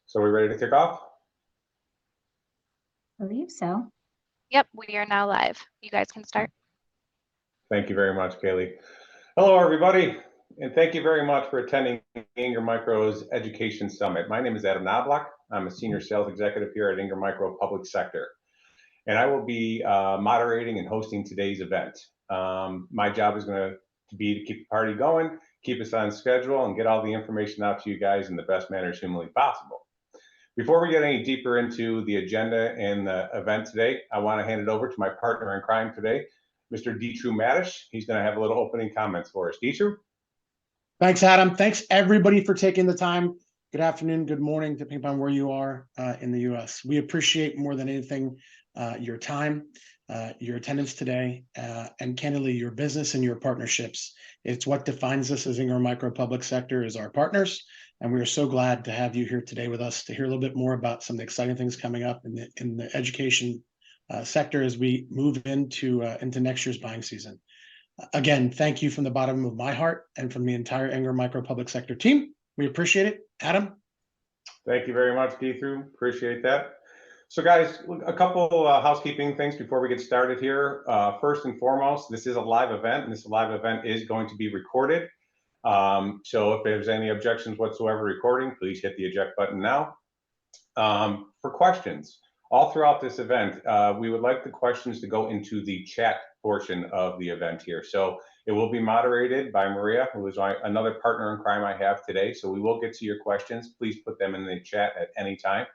So we ready to kick off? I believe so. Yep, we are now live. You guys can start. Thank you very much, Kaylee. Hello, everybody, and thank you very much for attending Ingram Micro's Education Summit. My name is Adam Knobloch. I'm a senior sales executive here at Ingram Micro Public Sector, and I will be moderating and hosting today's event. My job is going to be to keep the party going, keep us on schedule, and get all the information out to you guys in the best manner humanly possible. Before we get any deeper into the agenda and the event today, I want to hand it over to my partner in crime today, Mr. D.True.madish. He's going to have a little opening comments for us. D.True? Thanks, Adam. Thanks, everybody, for taking the time. Good afternoon, good morning, depending upon where you are in the U.S. We appreciate more than anything your time, your attendance today, and candidly, your business and your partnerships. It's what defines us as Ingram Micro Public Sector is our partners. And we are so glad to have you here today with us to hear a little bit more about some of the exciting things coming up in the education sector as we move into next year's buying season. Again, thank you from the bottom of my heart and from the entire Ingram Micro Public Sector team. We appreciate it. Adam? Thank you very much, D.True. Appreciate that. So guys, a couple housekeeping things before we get started here. First and foremost, this is a live event, and this live event is going to be recorded. So if there's any objections whatsoever recording, please hit the eject button now. For questions, all throughout this event, we would like the questions to go into the chat portion of the event here. So it will be moderated by Maria, who is another partner in crime I have today. So we will get to your questions. Please put them in the chat at any time.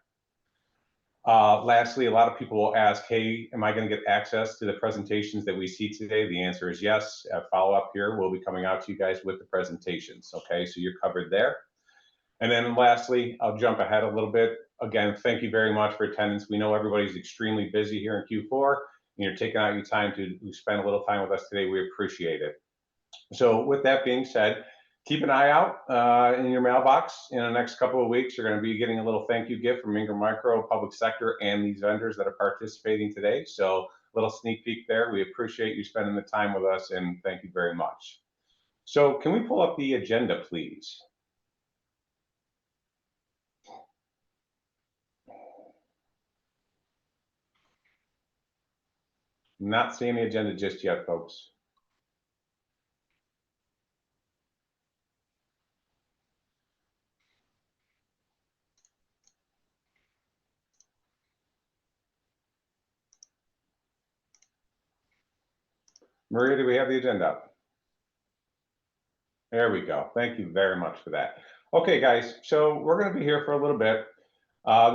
Lastly, a lot of people will ask, hey, am I going to get access to the presentations that we see today? The answer is yes. A follow-up here will be coming out to you guys with the presentations. Okay, so you're covered there. And then lastly, I'll jump ahead a little bit. Again, thank you very much for attendance. We know everybody's extremely busy here in Q4, and you're taking out your time to spend a little time with us today. We appreciate it. So with that being said, keep an eye out in your mailbox. In the next couple of weeks, you're going to be getting a little thank you gift from Ingram Micro Public Sector and these vendors that are participating today. So a little sneak peek there. We appreciate you spending the time with us, and thank you very much. So can we pull up the agenda, please? Not seeing the agenda just yet, folks. Maria, do we have the agenda up? There we go. Thank you very much for that. Okay, guys, so we're going to be here for a little bit.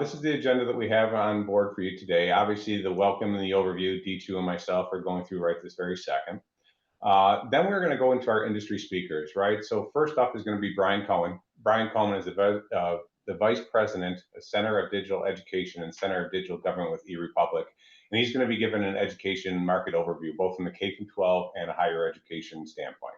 This is the agenda that we have on board for you today. Obviously, the welcome and the overview, D.True and myself are going through right this very second. Then we're going to go into our industry speakers, right? So first up is going to be Brian Cohen. Brian Cohen is the Vice President, Center of Digital Education and Center of Digital Government with eRepublic. And he's going to be given an education market overview, both from the K-12 and a higher education standpoint.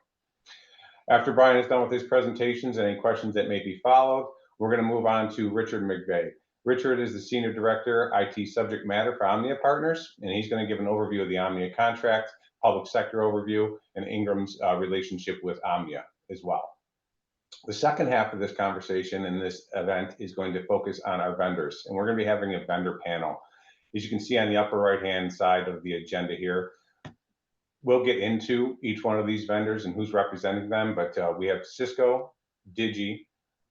After Brian is done with his presentations and any questions that may be followed, we're going to move on to Richard McVay. Richard is the Senior Director, IT Subject Matter for OMNIA Partners, and he's going to give an overview of the OMNIA contract, public sector overview, and Ingram's relationship with OMNIA as well. The second half of this conversation in this event is going to focus on our vendors, and we're going to be having a vendor panel. As you can see on the upper right-hand side of the agenda here, we'll get into each one of these vendors and who's representing them, but we have Cisco, DIGI,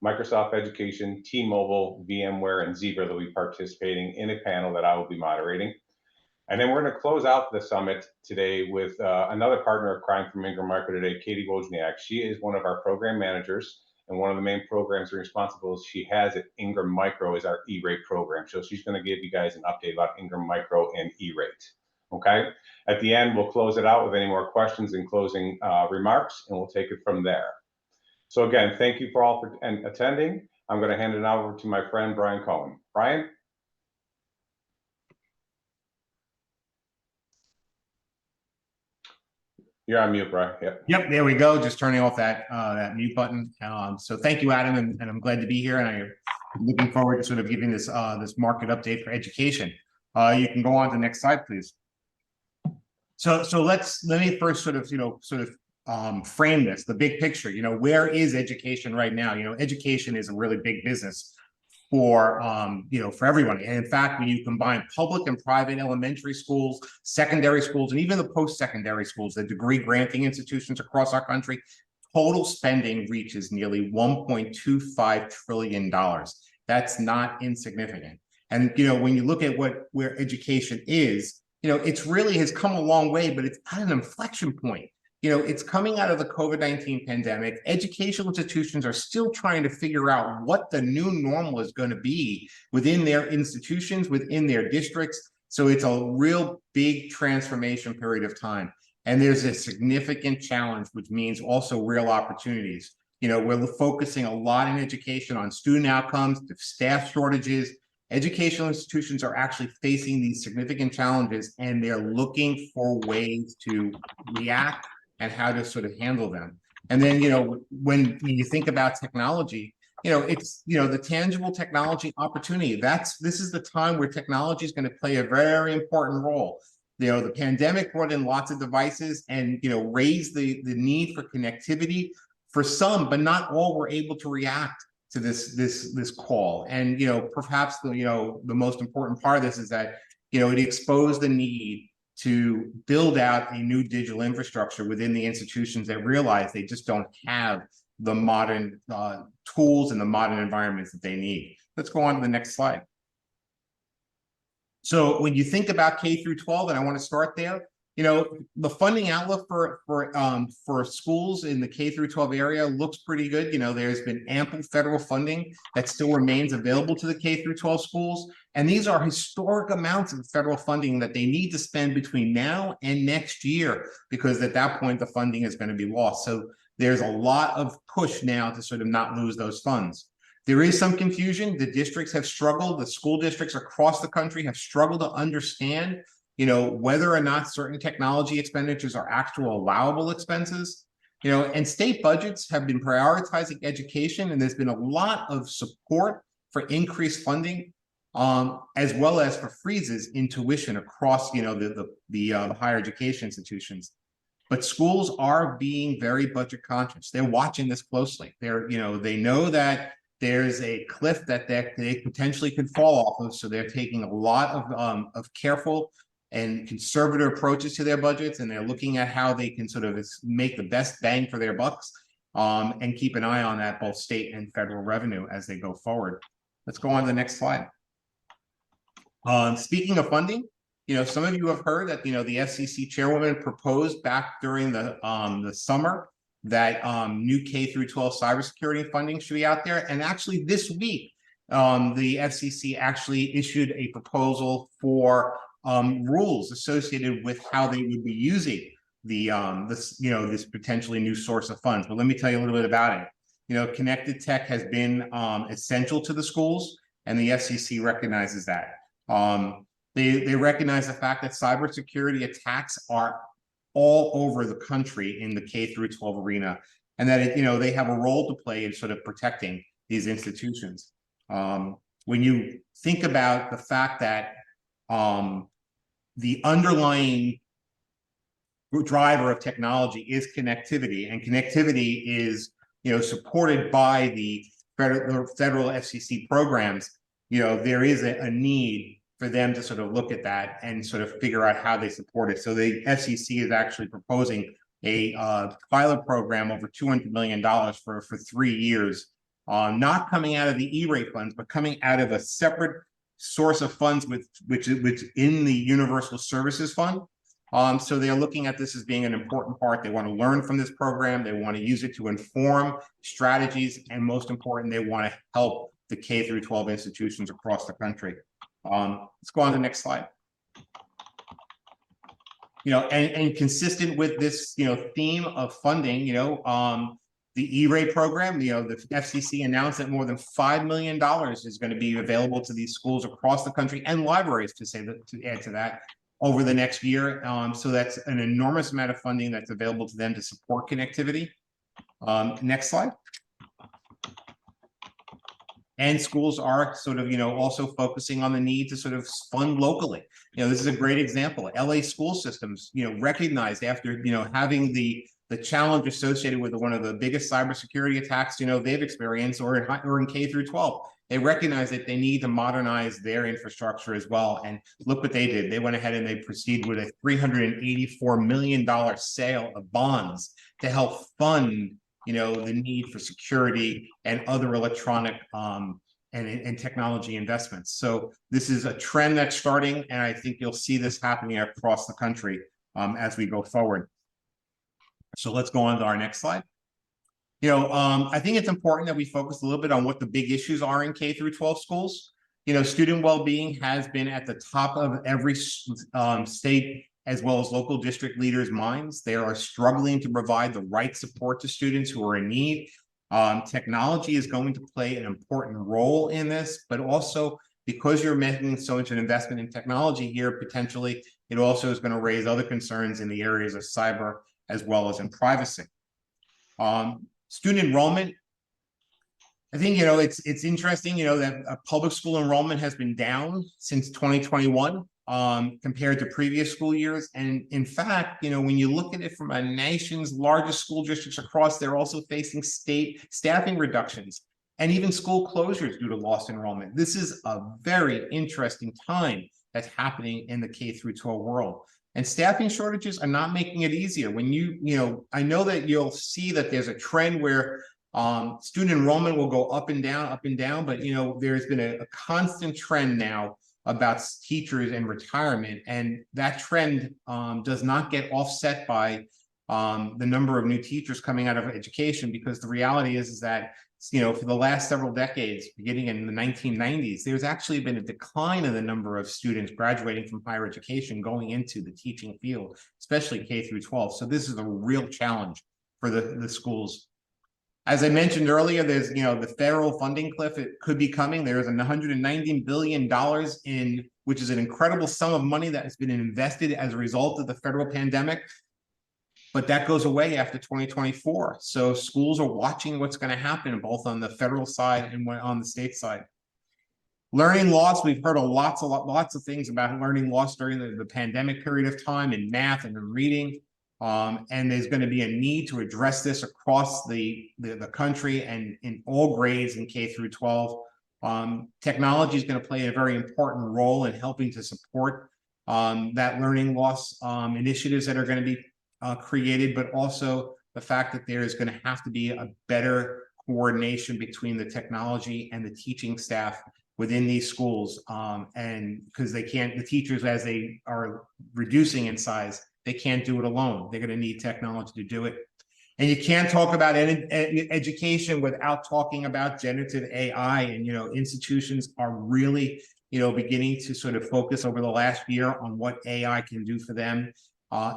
Microsoft Education, T-Mobile, VMware, and Zebra that will be participating in a panel that I will be moderating. And then we're going to close out the summit today with another partner of crime from Ingram Micro today, Katie Wojtanik. She is one of our program managers, and one of the main programs responsible she has at Ingram Micro is our E-rate program. So she's going to give you guys an update about Ingram Micro and E-rate. Okay. At the end, we'll close it out with any more questions and closing remarks, and we'll take it from there. So again, thank you for all for attending. I'm going to hand it over to my friend, Brian Cohen. Brian? You're on mute, Brian. Yep, there we go. Just turning off that mute button. So thank you, Adam, and I'm glad to be here, and I'm looking forward to sort of giving this this market update for education. You can go on to the next slide, please. So let me first sort of frame this, the big picture. Where is education right now? Education is a really big business for for everyone. And in fact, when you combine public and private elementary schools, secondary schools, and even the post-secondary schools, the degree granting institutions across our country, total spending reaches nearly $1.25 trillion. That's not insignificant. And when you look at where education is, it's really has come a long way, but it's at an inflection point. It's coming out of the COVID-19 pandemic. Educational institutions are still trying to figure out what the new normal is going to be within their institutions, within their districts. So it's a real big transformation period of time. And there's a significant challenge, which means also real opportunities. We're focusing a lot in education on student outcomes, the staff shortages. Educational institutions are actually facing these significant challenges, and they're looking for ways to react and how to sort of handle them. And then, when you think about technology, it's, the tangible technology opportunity. This is the time where technology is going to play a very important role. The pandemic brought in lots of devices and, raised the need for connectivity for some, but not all were able to react to this call. And, perhaps the most important part of this is that, it exposed the need to build out a new digital infrastructure within the institutions that realize they just don't have the modern tools and the modern environments that they need. Let's go on to the next slide. So when you think about K through 12, and I want to start there, the funding outlook for schools in the K through 12 area looks pretty good. There's been ample federal funding that still remains available to the K through 12 schools. And these are historic amounts of federal funding that they need to spend between now and next year, because at that point, the funding is going to be lost. So there's a lot of push now to sort of not lose those funds. There is some confusion. The districts have struggled. The school districts across the country have struggled to understand whether or not certain technology expenditures are actual allowable expenses, and state budgets have been prioritizing education, and there's been a lot of support for increased funding, as well as for freezes in tuition across, the higher education institutions. But schools are being very budget conscious. They're watching this closely. They know that there's a cliff that they potentially could fall off of, so they're taking a lot of careful and conservative approaches to their budgets, and they're looking at how they can sort of make the best bang for their bucks, and keep an eye on that, both state and federal revenue, as they go forward. Let's go on to the next slide. Speaking of funding, some of you have heard that the FCC chairwoman proposed back during the summer that new K through 12 cybersecurity funding should be out there. And actually this week, the FCC actually issued a proposal for rules associated with how they would be using this potentially new source of funds. But let me tell you a little bit about it. Connected tech has been essential to the schools, and the FCC recognizes that. They recognize the fact that cybersecurity attacks are all over the country in the K through 12 arena, and that they have a role to play in sort of protecting these institutions. When you think about the fact that the underlying driver of technology is connectivity, and connectivity is supported by the federal FCC programs, there is a need for them to sort of look at that and sort of figure out how they support it. So the FCC is actually proposing a pilot program over $200 million for 3 years, not coming out of the E-rate funds, but coming out of a separate source of funds which in the Universal Services Fund. So they're looking at this as being an important part. They want to learn from this program. They want to use it to inform strategies, and most important, they want to help the K through 12 institutions across the country. Let's go on to the next slide. And consistent with this, theme of funding, the E-rate program, the FCC announced that more than $5 million is going to be available to these schools across the country, and libraries, to add to that, over the next year. So that's an enormous amount of funding that's available to them to support connectivity. Next slide. And schools are sort of, also focusing on the need to sort of fund locally. This is a great example. LA school systems, recognized after, having the challenge associated with one of the biggest cybersecurity attacks, they've experienced, or in K through 12. they recognize that they need to modernize their infrastructure as well. And look what they did. They went ahead and they proceeded with a $384 million sale of bonds to help fund, the need for security and other electronic and technology investments. So this is a trend that's starting, and I think you'll see this happening across the country as we go forward. So let's go on to our next slide. I think it's important that we focus a little bit on what the big issues are in K through 12 schools. Student well-being has been at the top of every state as well as local district leaders' minds. They are struggling to provide the right support to students who are in need. Technology is going to play an important role in this, but also because you're making so much an investment in technology here, potentially, it also is going to raise other concerns in the areas of cyber as well as in privacy. Student enrollment, I think, it's interesting, that public school enrollment has been down since 2021 compared to previous school years. And in fact, when you look at it from a nation's largest school districts across, they're also facing state staffing reductions and even school closures due to lost enrollment. This is a very interesting time that's happening in the K through 12 world. And staffing shortages are not making it easier. When I know that you'll see that there's a trend where student enrollment will go up and down, but there's been a constant trend now about teachers and retirement, and that trend does not get offset by the number of new teachers coming out of education, because the reality is that for the last several decades, beginning in the 1990s, there's actually been a decline in the number of students graduating from higher education going into the teaching field, especially K through 12. So this is a real challenge for the schools. As I mentioned earlier, there's the federal funding cliff. It could be coming. There's $190 billion which is an incredible sum of money that has been invested as a result of the federal pandemic. But that goes away after 2024. So schools are watching what's going to happen both on the federal side and on the state side. Learning loss, we've heard lots of things about learning loss during the pandemic period of time in math and in reading. And there's going to be a need to address this across the country and in all grades in K through 12. Technology is going to play a very important role in helping to support that learning loss initiatives that are going to be created, but also the fact that there is going to have to be a better coordination between the technology and the teaching staff within these schools. And because the teachers, as they are reducing in size, they can't do it alone. They're going to need technology to do it. And you can't talk about education without talking about generative AI. And, institutions are really, beginning to sort of focus over the last year on what AI can do for them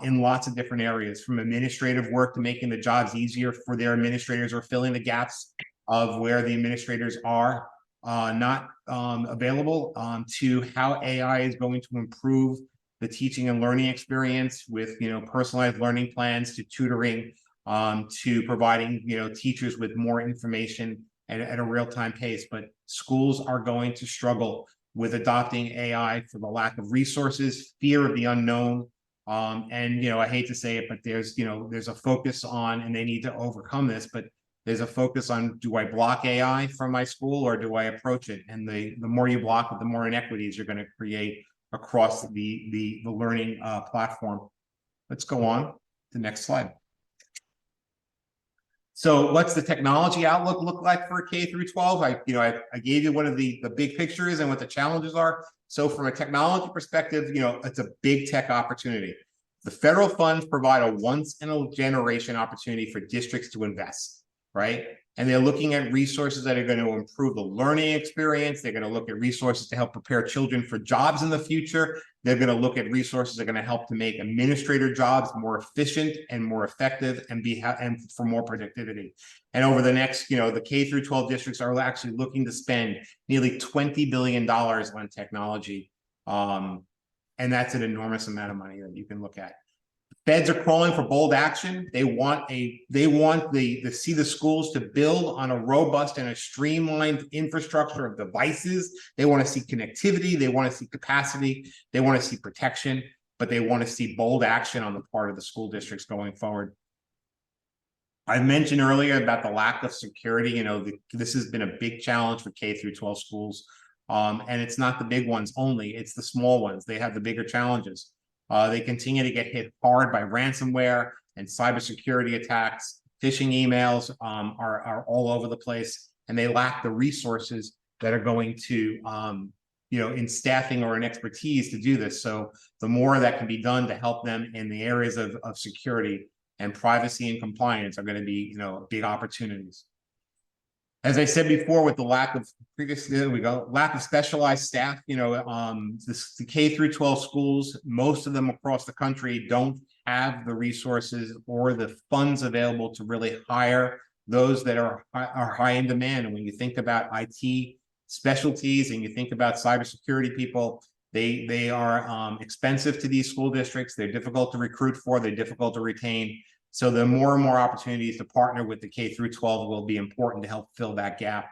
in lots of different areas, from administrative work to making the jobs easier for their administrators or filling the gaps of where the administrators are not available, to how AI is going to improve the teaching and learning experience with personalized learning plans, to tutoring, to providing teachers with more information at a real-time pace. But schools are going to struggle with adopting AI for the lack of resources, fear of the unknown, and I hate to say it, but there's a focus on, and they need to overcome this, but there's a focus on, do I block AI from my school or do I approach it? And the more you block it, the more inequities you're going to create across the learning platform. Let's go on to the next slide. So what's the technology outlook look like for K through 12? I gave you one of the big pictures and what the challenges are. So from a technology perspective, it's a big tech opportunity. The federal funds provide a once in a generation opportunity for districts to invest, right? And they're looking at resources that are going to improve the learning experience. They're going to look at resources to help prepare children for jobs in the future. They're going to look at resources that are going to help to make administrator jobs more efficient and more effective and for more productivity. And over the next, the K through 12 districts are actually looking to spend nearly $20 billion on technology. And that's an enormous amount of money that you can look at. Feds are calling for bold action. They want see the schools to build on a robust and a streamlined infrastructure of devices. They want to see connectivity. They want to see capacity. They want to see protection, but they want to see bold action on the part of the school districts going forward. I mentioned earlier about the lack of security. You know, this has been a big challenge for K through 12 schools. And it's not the big ones only, it's the small ones. They have the bigger challenges. They continue to get hit hard by ransomware and cybersecurity attacks. Phishing emails are all over the place, and they lack the resources that are going to, you know, in staffing or in expertise to do this. So the more that can be done to help them in the areas of security and privacy and compliance are going to be, you know, big opportunities. As I said before, with the lack of lack of specialized staff, you know, the K through 12 schools, most of them across the country don't have the resources or the funds available to really hire those that are high in demand. And when you think about IT specialties and you think about cybersecurity people, they are expensive to these school districts. They're difficult to recruit for. They're difficult to retain. So the more and more opportunities to partner with the K through 12 will be important to help fill that gap.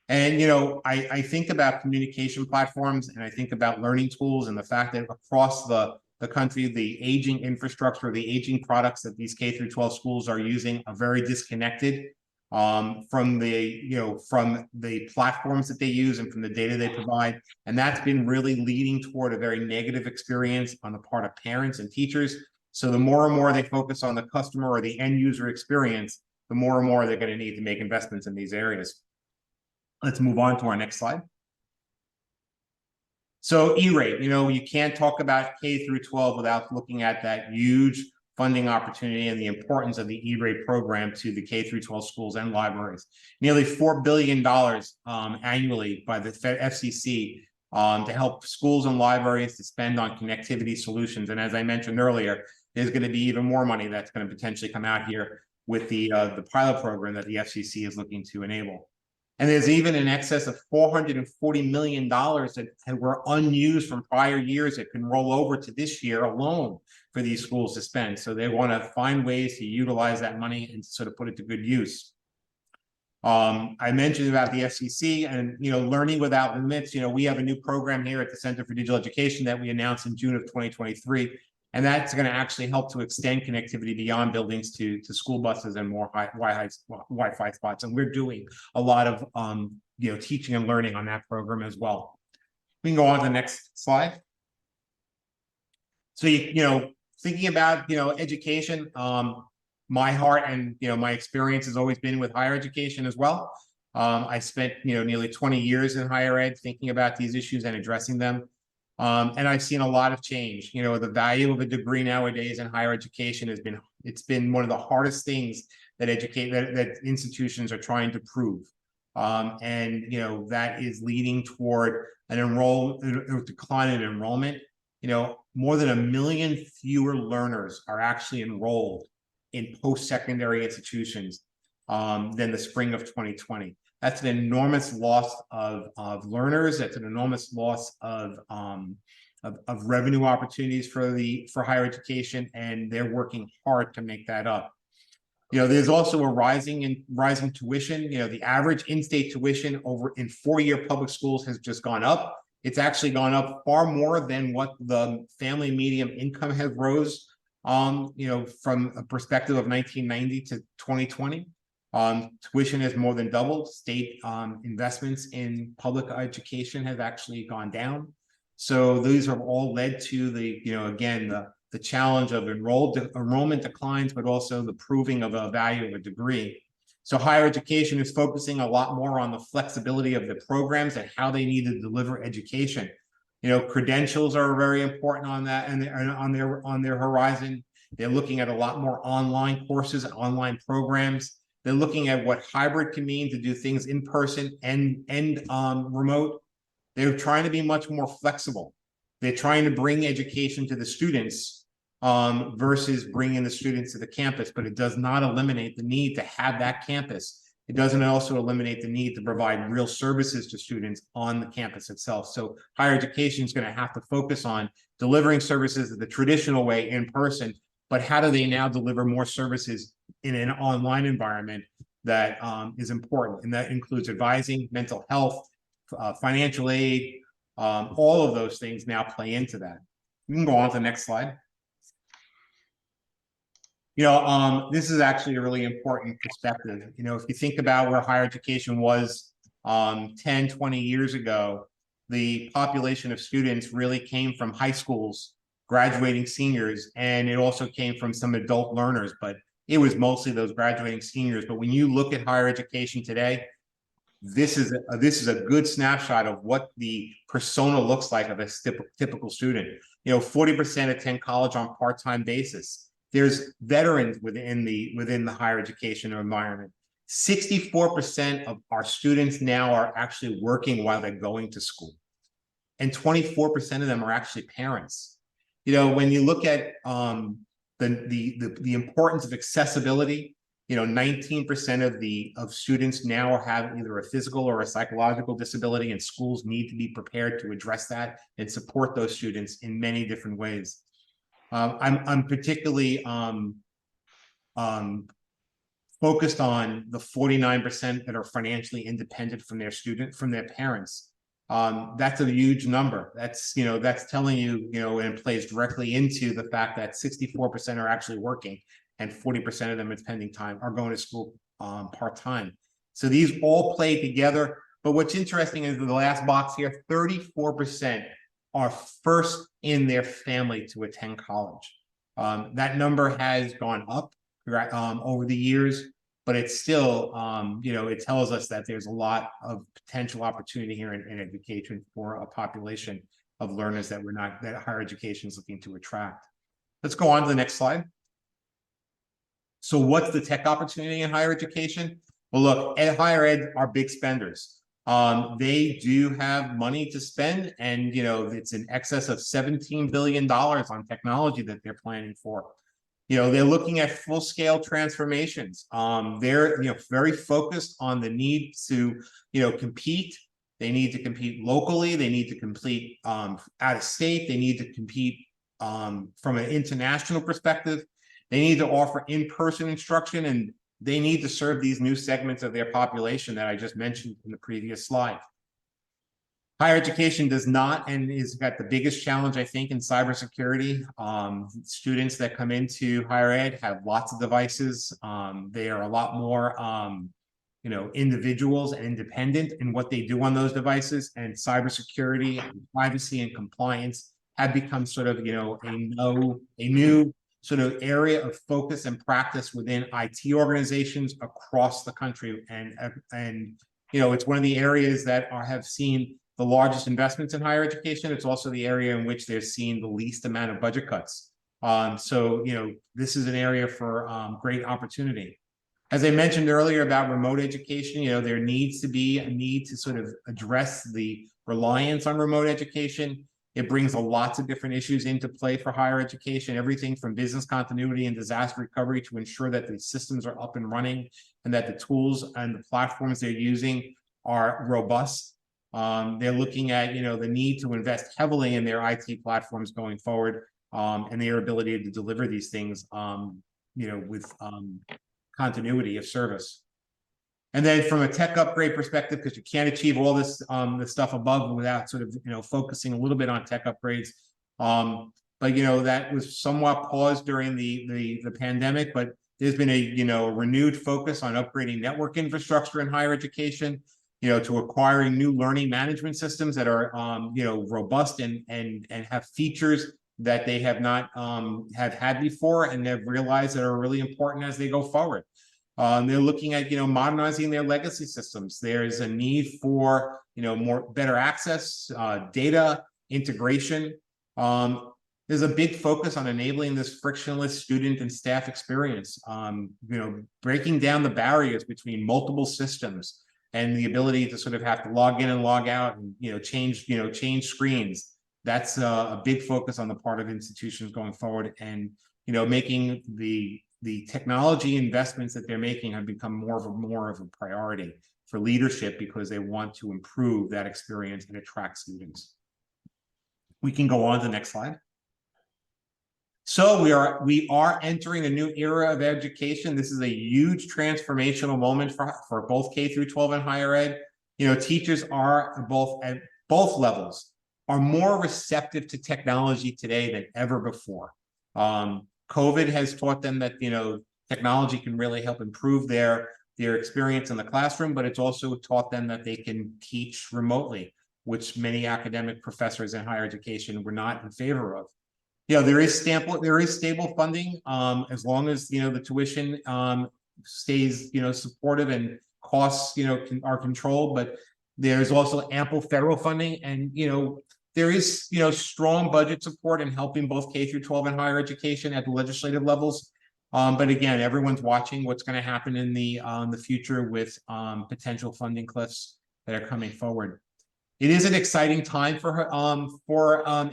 And, you know, I think about communication platforms, and I think about learning tools, and the fact that across the country, the aging infrastructure, the aging products that these K through 12 schools are using are very disconnected from the platforms that they use and from the data they provide. And that's been really leading toward a very negative experience on the part of parents and teachers. So the more and more they focus on the customer or the end user experience, the more and more they're going to need to make investments in these areas. Let's move on to our next slide. So E-rate, you know, you can't talk about K through 12 without looking at that huge funding opportunity and the importance of the E-rate program to the K through 12 schools and libraries. Nearly $4 billion annually by the FCC to help schools and libraries to spend on connectivity solutions. And as I mentioned earlier, there's going to be even more money that's going to potentially come out here with the pilot program that the FCC is looking to enable. And there's even in excess of $440 million that were unused from prior years that can roll over to this year alone for these schools to spend. So they want to find ways to utilize that money and sort of put it to good use. I mentioned about the FCC and, you know, Learning Without Limits. You know, we have a new program here at the Center for Digital Education that we announced in June of 2023. And that's going to actually help to extend connectivity beyond buildings to school buses and more Wi-Fi spots. And we're doing a lot of you know, teaching and learning on that program as well. We can go on to the next slide. So you know, thinking about, you know, education, my heart and, you know, my experience has always been with higher education as well. I spent, you know, nearly 20 years in higher ed thinking about these issues and addressing them. And I've seen a lot of change. You know, the value of a degree nowadays in higher education has been, it's been one of the hardest things that that institutions are trying to prove. And, you know, that is leading toward a decline in enrollment. You know, more than 1 million fewer learners are actually enrolled in post-secondary institutions than the spring of 2020. That's an enormous loss of learners. That's an enormous loss of revenue opportunities for higher education, and they're working hard to make that up. You know, there's also a rising tuition. You know, the average in-state tuition in 4-year public schools has just gone up. It's actually gone up far more than what the family median income has rose. You know, from a perspective of 1990 to 2020. Tuition has more than doubled. State investments in public education have actually gone down. So these have all led to the, you know, again, the challenge of enrollment declines, but also the proving of a value of a degree. So higher education is focusing a lot more on the flexibility of the programs and how they need to deliver education. You know, credentials are very important on that and on their horizon. They're looking at a lot more online courses, online programs. They're looking at what hybrid can mean to do things in person and remote. They're trying to be much more flexible. They're trying to bring education to the students versus bringing the students to the campus, but it does not eliminate the need to have that campus. It doesn't also eliminate the need to provide real services to students on the campus itself. So higher education is going to have to focus on delivering services the traditional way in person, but how do they now deliver more services in an online environment that is important? And that includes advising, mental health, financial aid, all of those things now play into that. We can go on to the next slide. This is actually a really important perspective. If you think about where higher education was 10, 20 years ago, the population of students really came from high schools, graduating seniors, and it also came from some adult learners, but it was mostly those graduating seniors. But when you look at higher education today, this is a good snapshot of what the persona looks like of a typical student. 40% attend college on part-time basis. There's veterans within the higher education environment. 64% of our students now are actually working while they're going to school, and 24% of them are actually parents. When you look at the importance of accessibility, 19% of students now have either a physical or a psychological disability, and schools need to be prepared to address that and support those students in many different ways. I'm particularly focused on the 49% that are financially independent from their parents. That's a huge number. That's telling you, and it plays directly into the fact that 64% are actually working, and 40% of them are spending time are going to school part-time. So these all play together. But what's interesting is the last box here, 34% are first in their family to attend college. That number has gone up over the years, but it's still, it tells us that there's a lot of potential opportunity here in education for a population of learners that higher education is looking to attract. Let's go on to the next slide. So what's the tech opportunity in higher education? Well, look, higher ed are big spenders. They do have money to spend, and it's in excess of $17 billion on technology that they're planning for. They're looking at full-scale transformations. They're very focused on the need to compete. They need to compete locally. They need to compete out of state. They need to compete from an international perspective. They need to offer in-person instruction, and they need to serve these new segments of their population that I just mentioned in the previous slide. Higher education does not, and has got the biggest challenge, I think, in cybersecurity. Students that come into higher ed have lots of devices. They are a lot more, individuals and independent in what they do on those devices, and cybersecurity and privacy and compliance have become sort of, a new sort of area of focus and practice within IT organizations across the country. And it's one of the areas that have seen the largest investments in higher education. It's also the area in which they're seeing the least amount of budget cuts. So this is an area for great opportunity. As I mentioned earlier about remote education, there needs to be a need to sort of address the reliance on remote education. It brings lots of different issues into play for higher education, everything from business continuity and disaster recovery to ensure that the systems are up and running and that the tools and the platforms they're using are robust. They're looking at, the need to invest heavily in their IT platforms going forward, and their ability to deliver these things, with continuity of service. And then from a tech upgrade perspective, because you can't achieve all this stuff above without sort of focusing a little bit on tech upgrades. But that was somewhat paused during the pandemic, but there's been a renewed focus on upgrading network infrastructure in higher education, to acquiring new learning management systems that are robust and have features that they have not have had before, and they've realized that are really important as they go forward. They're looking at modernizing their legacy systems. There's a need for better access, data integration. There's a big focus on enabling this frictionless student and staff experience. Breaking down the barriers between multiple systems and the ability to sort of have to log in and log out and change screens. That's a big focus on the part of institutions going forward, and making the technology investments that they're making have become more of a priority for leadership because they want to improve that experience and attract students. We can go on to the next slide. So we are entering a new era of education. This is a huge transformational moment for both K through 12 and higher ed. Teachers are at both levels are more receptive to technology today than ever before. COVID has taught them that, technology can really help improve their experience in the classroom, but it's also taught them that they can teach remotely, which many academic professors in higher education were not in favor of. There is stable funding, as long as, the tuition, stays, supportive and costs, are controlled, but there's also ample federal funding, and, there is, strong budget support in helping both K through 12 and higher education at the legislative levels. But again, everyone's watching what's going to happen in the future with potential funding cliffs that are coming forward. It is an exciting time for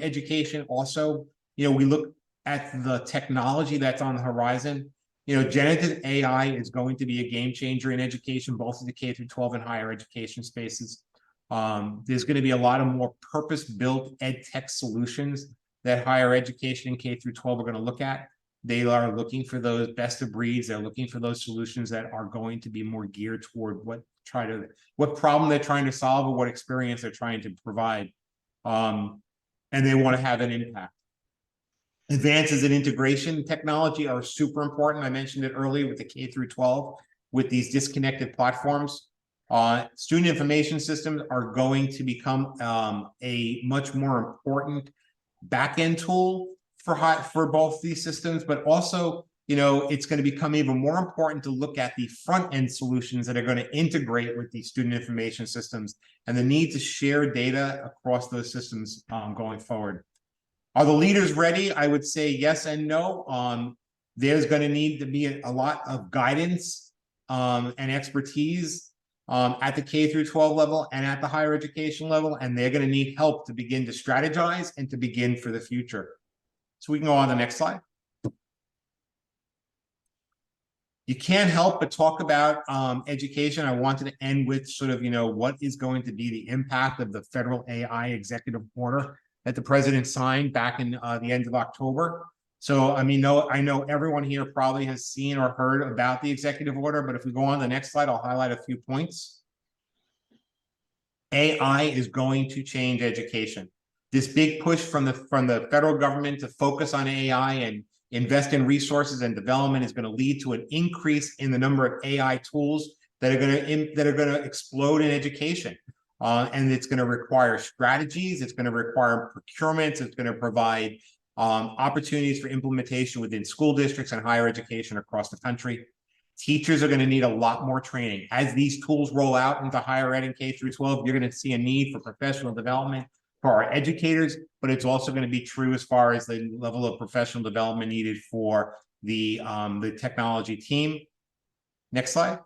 education. Also, we look at the technology that's on the horizon. Generative AI is going to be a game changer in education, both in the K through 12 and higher education spaces. There's going to be a lot of more purpose-built ed tech solutions that higher education and K through 12 are going to look at. They are looking for those best of breeds. They're looking for those solutions that are going to be more geared toward what problem they're trying to solve or what experience they're trying to provide. And they want to have an impact. Advances in integration technology are super important. I mentioned it earlier with the K through 12, with these disconnected platforms. Student information systems are going to become a much more important back-end tool for both these systems, but also, it's going to become even more important to look at the front-end solutions that are going to integrate with these student information systems and the need to share data across those systems going forward. Are the leaders ready? I would say yes and no. There's going to need to be a lot of guidance and expertise at the K through 12 level and at the higher education level, and they're going to need help to begin to strategize and to begin for the future. So we can go on to the next slide. You can't help but talk about education. I wanted to end with sort of, what is going to be the impact of the federal AI executive order that the president signed back in the end of October. So, I know everyone here probably has seen or heard about the executive order, but if we go on to the next slide, I'll highlight a few points. AI is going to change education. This big push from the federal government to focus on AI and invest in resources and development is going to lead to an increase in the number of AI tools that are going to explode in education. And it's going to require strategies. It's going to require procurements. It's going to provide opportunities for implementation within school districts and higher education across the country. Teachers are going to need a lot more training. As these tools roll out into higher ed and K through 12, you're going to see a need for professional development for our educators, but it's also going to be true as far as the level of professional development needed for the technology team. Next slide.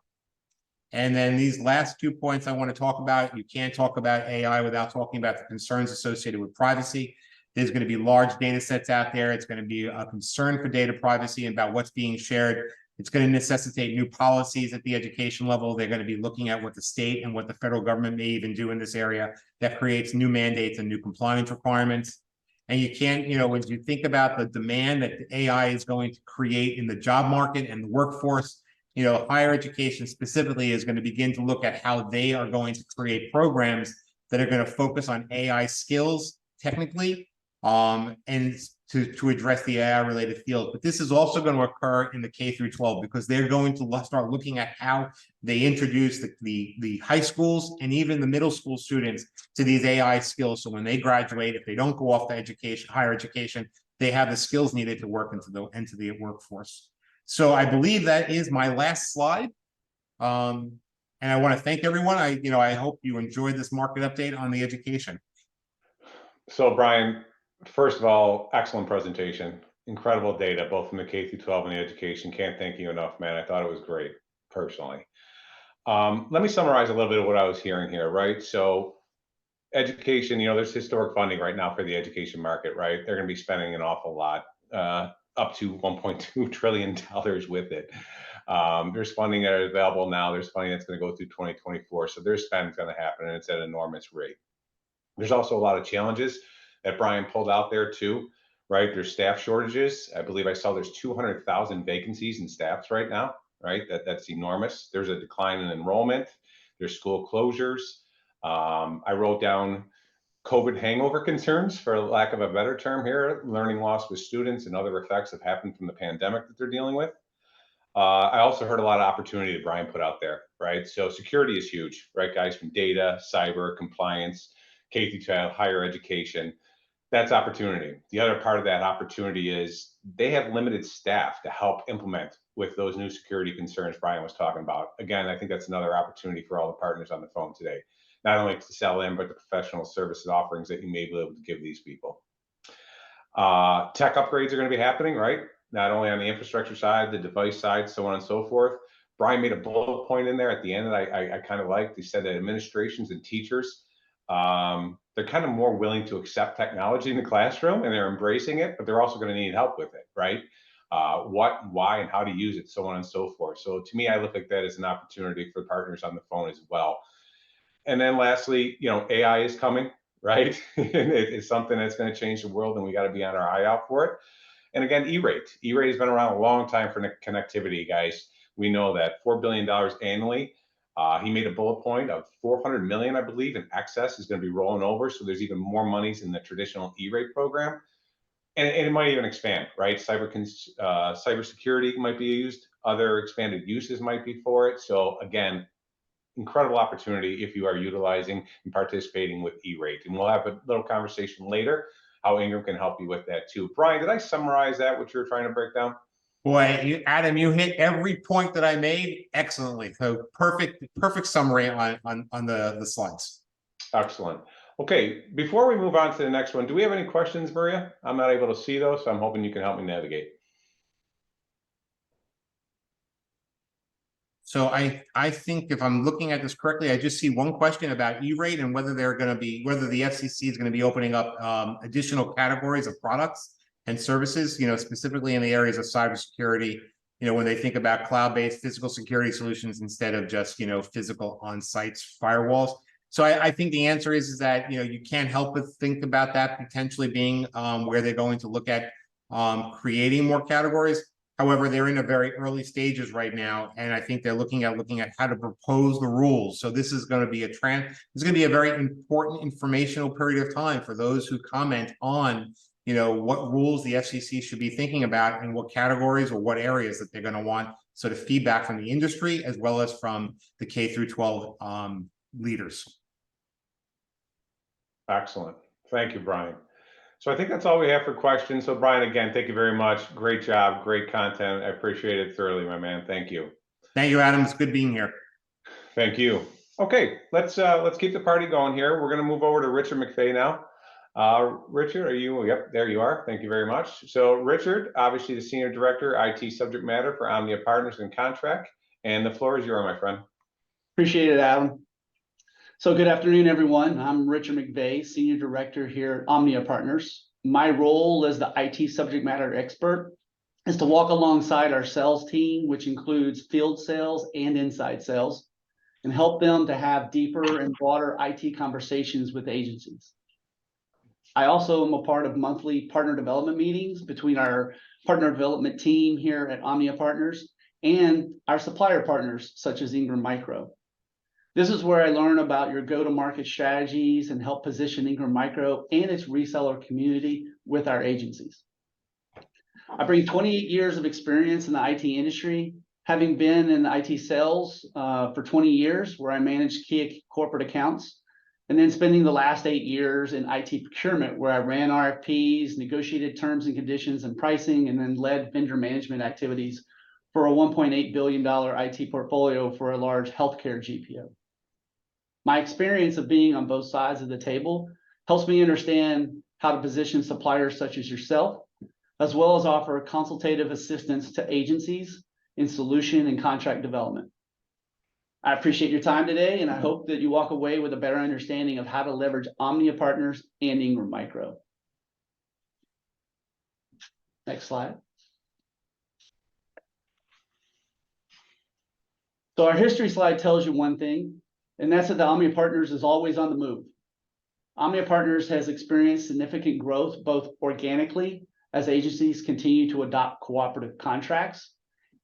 And then these last 2 points I want to talk about. You can't talk about AI without talking about the concerns associated with privacy. There's going to be large data sets out there. It's going to be a concern for data privacy and about what's being shared. It's going to necessitate new policies at the education level. They're going to be looking at what the state and what the federal government may even do in this area that creates new mandates and new compliance requirements. And you can't, when you think about the demand that the AI is going to create in the job market and the workforce, higher education specifically is going to begin to look at how they are going to create programs that are going to focus on AI skills technically, and to address the AI related field. But this is also going to occur in the K through 12 because they're going to start looking at how they introduce the high schools and even the middle school students to these AI skills. So when they graduate, if they don't go off to higher education, they have the skills needed to work into the workforce. So I believe that is my last slide. And I want to thank everyone. I hope you enjoyed this market update on the education. So Brian, first of all, excellent presentation, incredible data, both from the K through 12 and the education. Can't thank you enough, man. I thought it was great, personally. Let me summarize a little bit of what I was hearing here, right? So education, there's historic funding right now for the education market, right? They're going to be spending an awful lot, up to $1.2 trillion with it. There's funding that is available now. There's funding that's going to go through 2024. So their spend is going to happen, and it's at an enormous rate. There's also a lot of challenges that Brian pulled out there too, right? There's staff shortages. I believe I saw there's 200,000 vacancies in staffs right now, right? That's enormous. There's a decline in enrollment. There's school closures. I wrote down COVID hangover concerns, for lack of a better term here, learning loss with students and other effects that happened from the pandemic that they're dealing with. I also heard a lot of opportunity that Brian put out there, right? So security is huge, right, guys, from data, cyber, compliance, K-12, higher education. That's opportunity. The other part of that opportunity is they have limited staff to help implement with those new security concerns Brian was talking about. Again, I think that's another opportunity for all the partners on the phone today, not only to sell in, but the professional services offerings that you may be able to give these people. Tech upgrades are going to be happening, right? Not only on the infrastructure side, the device side, so on and so forth. Brian made a bullet point in there at the end that I kind of liked. He said that administrations and teachers, they're kind of more willing to accept technology in the classroom and they're embracing it, but they're also going to need help with it, right? What, why, and how to use it, so on and so forth. So to me, I look at that as an opportunity for partners on the phone as well. And then lastly, you know, AI is coming, right? It's something that's going to change the world and we got to be on our eye out for it. And again, E-rate. E-rate has been around a long time for connectivity, guys. We know that $4 billion annually. He made a bullet point of 400 million, I believe, in excess is going to be rolling over. So there's even more monies in the traditional E-rate program. And it might even expand, right? Cybersecurity might be used. Other expanded uses might be for it. So again, incredible opportunity if you are utilizing and participating with E-rate. And we'll have a little conversation later how Ingram can help you with that too. Brian, did I summarize that, what you were trying to break down? Boy, Adam, you hit every point that I made excellently. So perfect summary on the slides. Excellent. Okay, before we move on to the next one, do we have any questions, Maria? I'm not able to see those, so I'm hoping you can help me navigate. So I think if I'm looking at this correctly, I just see one question about E-rate and whether the FCC is going to be opening up additional categories of products and services, you know, specifically in the areas of cybersecurity, you know, when they think about cloud-based physical security solutions instead of just, you know, physical on-site firewalls. So I think the answer is that, you know, you can't help but think about that potentially being where they're going to look at creating more categories. However, they're in a very early stages right now, and I think they're looking at how to propose the rules. So this is going to be a very important informational period of time for those who comment on, you know, what rules the FCC should be thinking about and what categories or what areas that they're going to want sort of feedback from the industry as well as from the K through 12 leaders. Excellent. Thank you, Brian. So I think that's all we have for questions. So Brian, again, thank you very much. Great job, great content. I appreciate it thoroughly, my man. Thank you. Thank you, Adam. It's good being here. Thank you. Okay, let's keep the party going here. We're going to move over to Richard McVay now. Richard, are you? Yep, there you are. Thank you very much. So Richard, obviously the Senior Director, IT Subject Matter for OMNIA Partners and Contract, and the floor is yours, my friend. Appreciate it, Adam. So good afternoon, everyone. I'm Richard McVay, Senior Director here at OMNIA Partners. My role as the IT subject matter expert is to walk alongside our sales team, which includes field sales and inside sales, and help them to have deeper and broader IT conversations with agencies. I also am a part of monthly partner development meetings between our partner development team here at OMNIA Partners and our supplier partners, such as Ingram Micro. This is where I learn about your go-to-market strategies and help position Ingram Micro and its reseller community with our agencies. I bring 28 years of experience in the IT industry, having been in IT sales for 20 years, where I managed key corporate accounts, and then spending the last 8 years in IT procurement, where I ran RFPs, negotiated terms and conditions and pricing, and then led vendor management activities for a $1.8 billion IT portfolio for a large healthcare GPO. My experience of being on both sides of the table helps me understand how to position suppliers such as yourself, as well as offer consultative assistance to agencies in solution and contract development. I appreciate your time today, and I hope that you walk away with a better understanding of how to leverage OMNIA Partners and Ingram Micro. Next slide. So our history slide tells you one thing, and that's that the OMNIA Partners is always on the move. OMNIA Partners has experienced significant growth, both organically as agencies continue to adopt cooperative contracts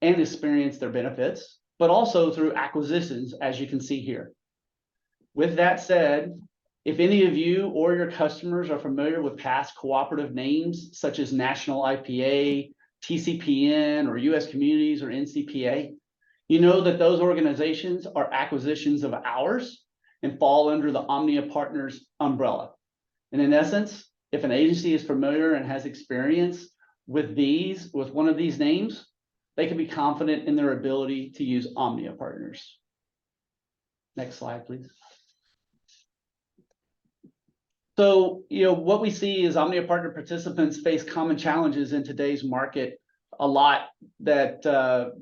and experience their benefits, but also through acquisitions, as you can see here. With that said, If any of you or your customers are familiar with past cooperative names such as National IPA, TCPN, or US Communities or NCPA, you know that those organizations are acquisitions of ours and fall under the OMNIA Partners umbrella. And in essence, if an agency is familiar and has experience with one of these names, they can be confident in their ability to use OMNIA Partners. Next slide, please. So, what we see is OMNIA Partner participants face common challenges in today's market, a lot that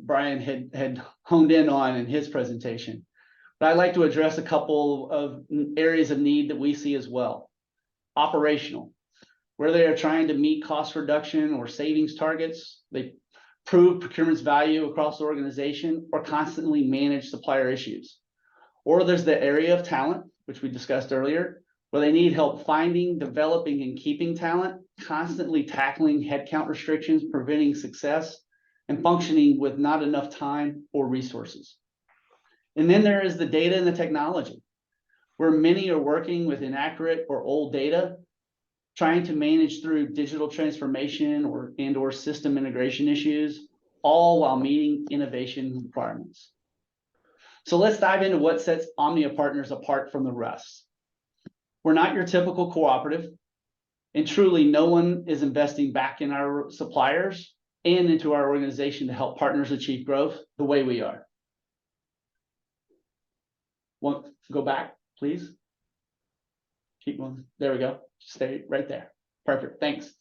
Brian had honed in on in his presentation. But I'd like to address a couple of areas of need that we see as well. Operational, where they are trying to meet cost reduction or savings targets, they prove procurement's value across the organization, or constantly manage supplier issues. Or there's the area of talent, which we discussed earlier, where they need help finding, developing, and keeping talent, constantly tackling headcount restrictions, preventing success, and functioning with not enough time or resources. And then there is the data and the technology, where many are working with inaccurate or old data, trying to manage through digital transformation or system integration issues, all while meeting innovation requirements. So let's dive into what sets OMNIA Partners apart from the rest. We're not your typical cooperative, and truly no one is investing back in our suppliers and into our organization to help partners achieve growth the way we are. Go back, please. Keep going. There we go. Stay right there. Perfect. Thanks.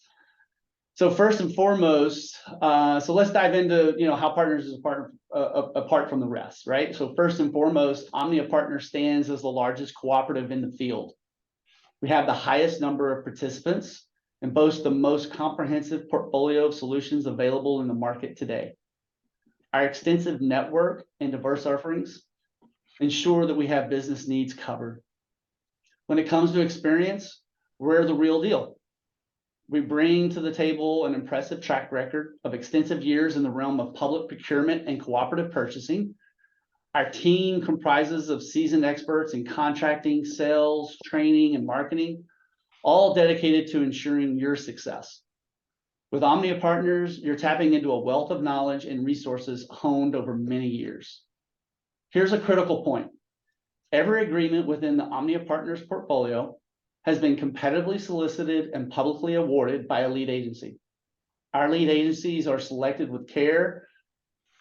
So first and foremost, so let's dive into how Partners is apart from the rest, right? So first and foremost, OMNIA Partners stands as the largest cooperative in the field. We have the highest number of participants and boast the most comprehensive portfolio of solutions available in the market today. Our extensive network and diverse offerings ensure that we have business needs covered. When it comes to experience, we're the real deal. We bring to the table an impressive track record of extensive years in the realm of public procurement and cooperative purchasing. Our team comprises of seasoned experts in contracting, sales, training, and marketing, all dedicated to ensuring your success. With OMNIA Partners, you're tapping into a wealth of knowledge and resources honed over many years. Here's a critical point. Every agreement within the OMNIA Partners portfolio has been competitively solicited and publicly awarded by a lead agency. Our lead agencies are selected with care.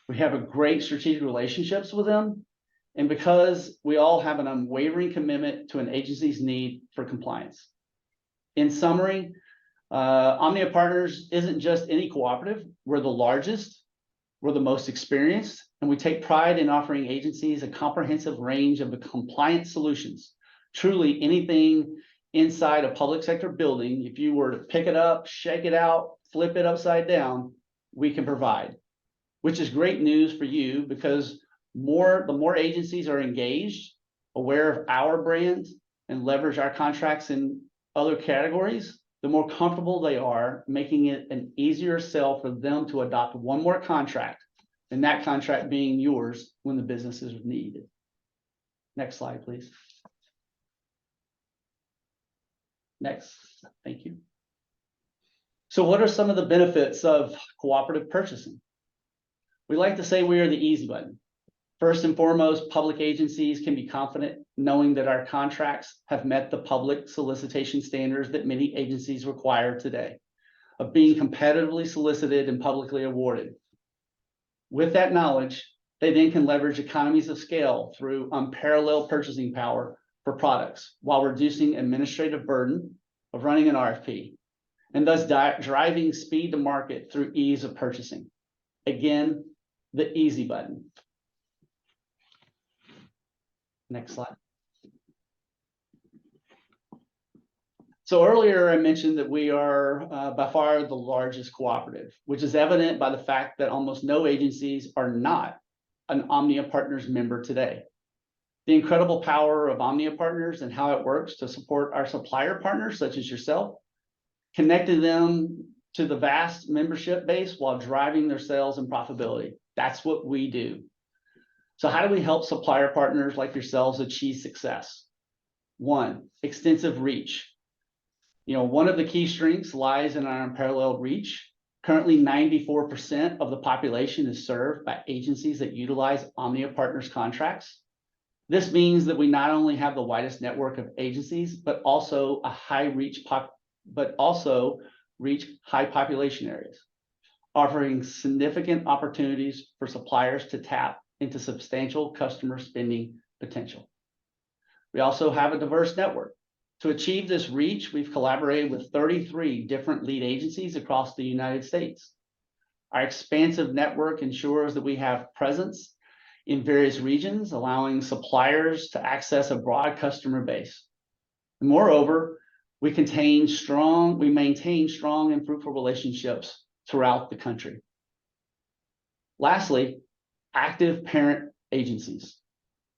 We have a great strategic relationships with them, and because we all have an unwavering commitment to an agency's need for compliance. In summary, OMNIA Partners isn't just any cooperative. We're the largest, we're the most experienced, and we take pride in offering agencies a comprehensive range of compliance solutions. Truly anything inside a public sector building, if you were to pick it up, shake it out, flip it upside down, we can provide. Which is great news for you because the more agencies are engaged, aware of our brand, and leverage our contracts in other categories, the more comfortable they are, making it an easier sell for them to adopt one more contract, and that contract being yours when the business is needed. Next slide, please. Next, thank you. So what are some of the benefits of cooperative purchasing? We like to say we are the easy button. First and foremost, public agencies can be confident knowing that our contracts have met the public solicitation standards that many agencies require today of being competitively solicited and publicly awarded. With that knowledge, they then can leverage economies of scale through unparalleled purchasing power for products while reducing administrative burden of running an RFP and thus driving speed to market through ease of purchasing. Again, the easy button. Next slide. So earlier I mentioned that we are by far the largest cooperative, which is evident by the fact that almost no agencies are not an OMNIA Partners member today. The incredible power of OMNIA Partners and how it works to support our supplier partners, such as yourself, connecting them to the vast membership base while driving their sales and profitability. That's what we do. So how do we help supplier partners like yourselves achieve success? One, extensive reach. One of the key strengths lies in our unparalleled reach. Currently, 94% of the population is served by agencies that utilize OMNIA Partners contracts. This means that we not only have the widest network of agencies, but also reach high population areas, offering significant opportunities for suppliers to tap into substantial customer spending potential. We also have a diverse network. To achieve this reach, we've collaborated with 33 different lead agencies across the United States. Our expansive network ensures that we have presence in various regions, allowing suppliers to access a broad customer base. And moreover, we maintain strong and fruitful relationships throughout the country. Lastly, active parent agencies.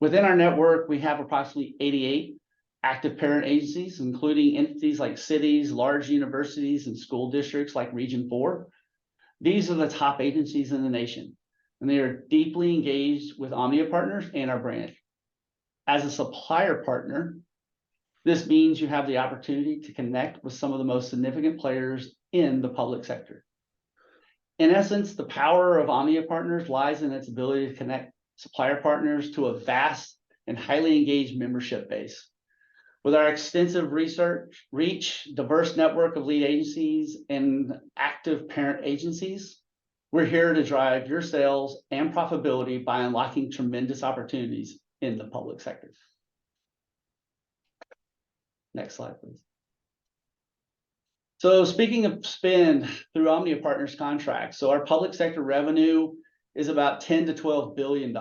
Within our network, we have approximately 88 active parent agencies, including entities like cities, large universities, and school districts like Region 4. These are the top agencies in the nation, and they are deeply engaged with OMNIA Partners and our brand. As a supplier partner, this means you have the opportunity to connect with some of the most significant players in the public sector. In essence, the power of OMNIA Partners lies in its ability to connect supplier partners to a vast and highly engaged membership base. With our extensive reach, diverse network of lead agencies, and active parent agencies, we're here to drive your sales and profitability by unlocking tremendous opportunities in the public sector. Next slide, please. So speaking of spend through OMNIA Partners contracts, so our public sector revenue is about $10 to $12 billion.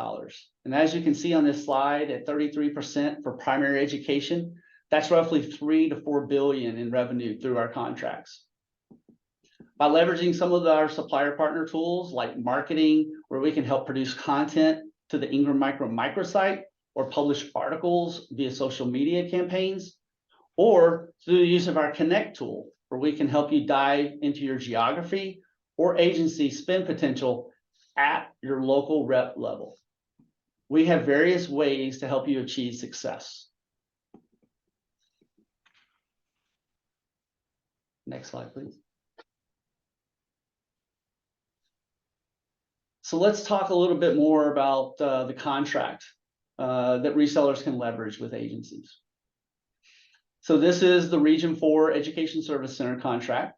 And as you can see on this slide, at 33% for primary education, that's roughly $3 to $4 billion in revenue through our contracts. By leveraging some of our supplier partner tools like marketing, where we can help produce content to the Ingram Micro microsite or publish articles via social media campaigns, or through the use of our Connect tool, where we can help you dive into your geography or agency spend potential at your local rep level. We have various ways to help you achieve success. Next slide, please. So let's talk a little bit more about the contract that resellers can leverage with agencies. So this is the Region 4 Education Service Center contract.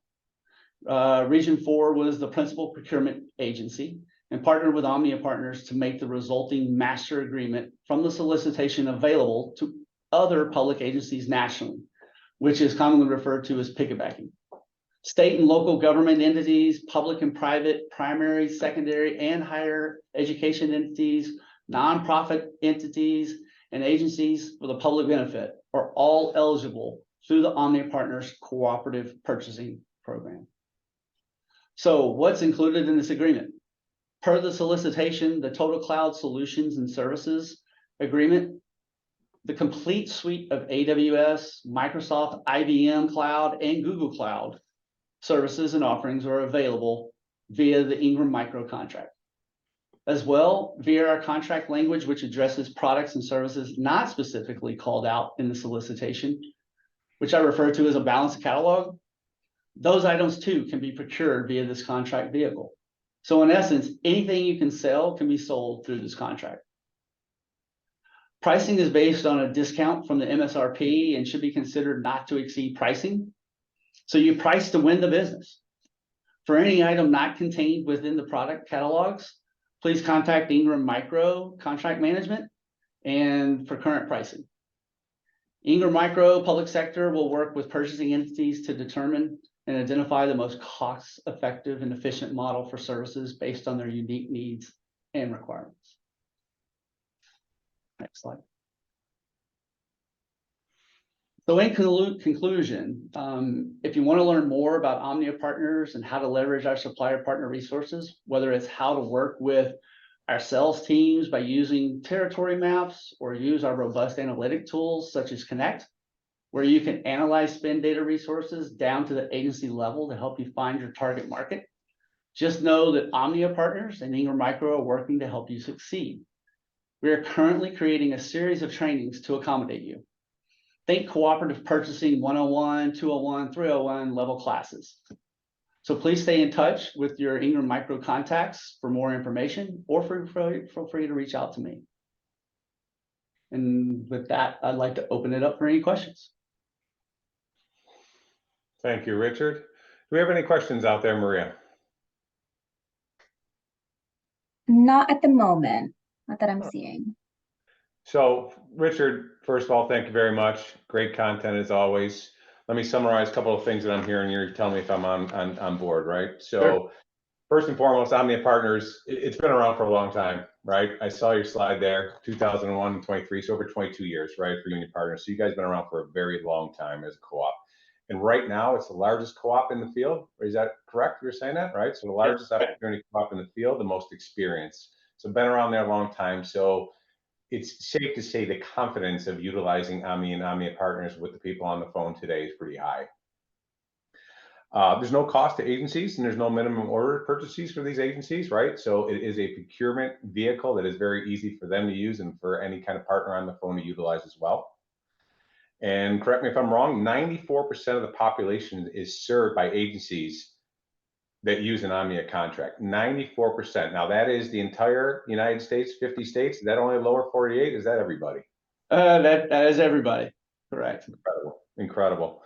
Region 4 was the principal procurement agency and partnered with OMNIA Partners to make the resulting master agreement from the solicitation available to other public agencies nationally, which is commonly referred to as piggybacking. State and local government entities, public and private, primary, secondary, and higher education entities, nonprofit entities, and agencies for the public benefit are all eligible through the OMNIA Partners Cooperative Purchasing Program. So what's included in this agreement? Per the solicitation, the Total Cloud Solutions and Services Agreement, the complete suite of AWS, Microsoft, IBM Cloud, and Google Cloud services and offerings are available via the Ingram Micro contract. As well, via our contract language, which addresses products and services not specifically called out in the solicitation, which I refer to as a balanced catalog, those items too can be procured via this contract vehicle. So in essence, anything you can sell can be sold through this contract. Pricing is based on a discount from the MSRP and should be considered not to exceed pricing. So you price to win the business. For any item not contained within the product catalogs, please contact Ingram Micro Contract Management and for current pricing. Ingram Micro Public Sector will work with purchasing entities to determine and identify the most cost-effective and efficient model for services based on their unique needs and requirements. Next slide. So in conclusion, if you want to learn more about OMNIA Partners and how to leverage our supplier partner resources, whether it's how to work with our sales teams by using territory maps or use our robust analytic tools such as Connect, where you can analyze spend data resources down to the agency level to help you find your target market, just know that OMNIA Partners and Ingram Micro are working to help you succeed. We are currently creating a series of trainings to accommodate you. think cooperative purchasing 101, 201, 301 level classes. So please stay in touch with your Ingram Micro contacts for more information, or feel free to reach out to me. And with that, I'd like to open it up for any questions. Thank you, Richard. Do we have any questions out there, Maria? Not at the moment, not that I'm seeing. So, Richard, first of all, thank you very much. Great content as always. Let me summarize a couple of things that I'm hearing. You're telling me if I'm on board, right? So, Sure. First and foremost, OMNIA Partners, it's been around for a long time, right? I saw your slide there, 2001 and 23, so over 22 years, right, for you and your partners. So you guys have been around for a very long time as a co-op. And right now, it's the largest co-op in the field. Is that correct? You're saying that, right? So the largest opportunity co-op in the field, the most experienced. So been around there a long time. So it's safe to say the confidence of utilizing OMNIA and OMNIA Partners with the people on the phone today is pretty high. There's no cost to agencies, and there's no minimum order purchases for these agencies, right? So it is a procurement vehicle that is very easy for them to use and for any kind of partner on the phone to utilize as well. And correct me if I'm wrong, 94% of the population is served by agencies that use an OMNIA contract. 94%. Now that is the entire United States, 50 states. Is that only lower 48? Is that everybody? That is everybody. Correct. Incredible. Incredible.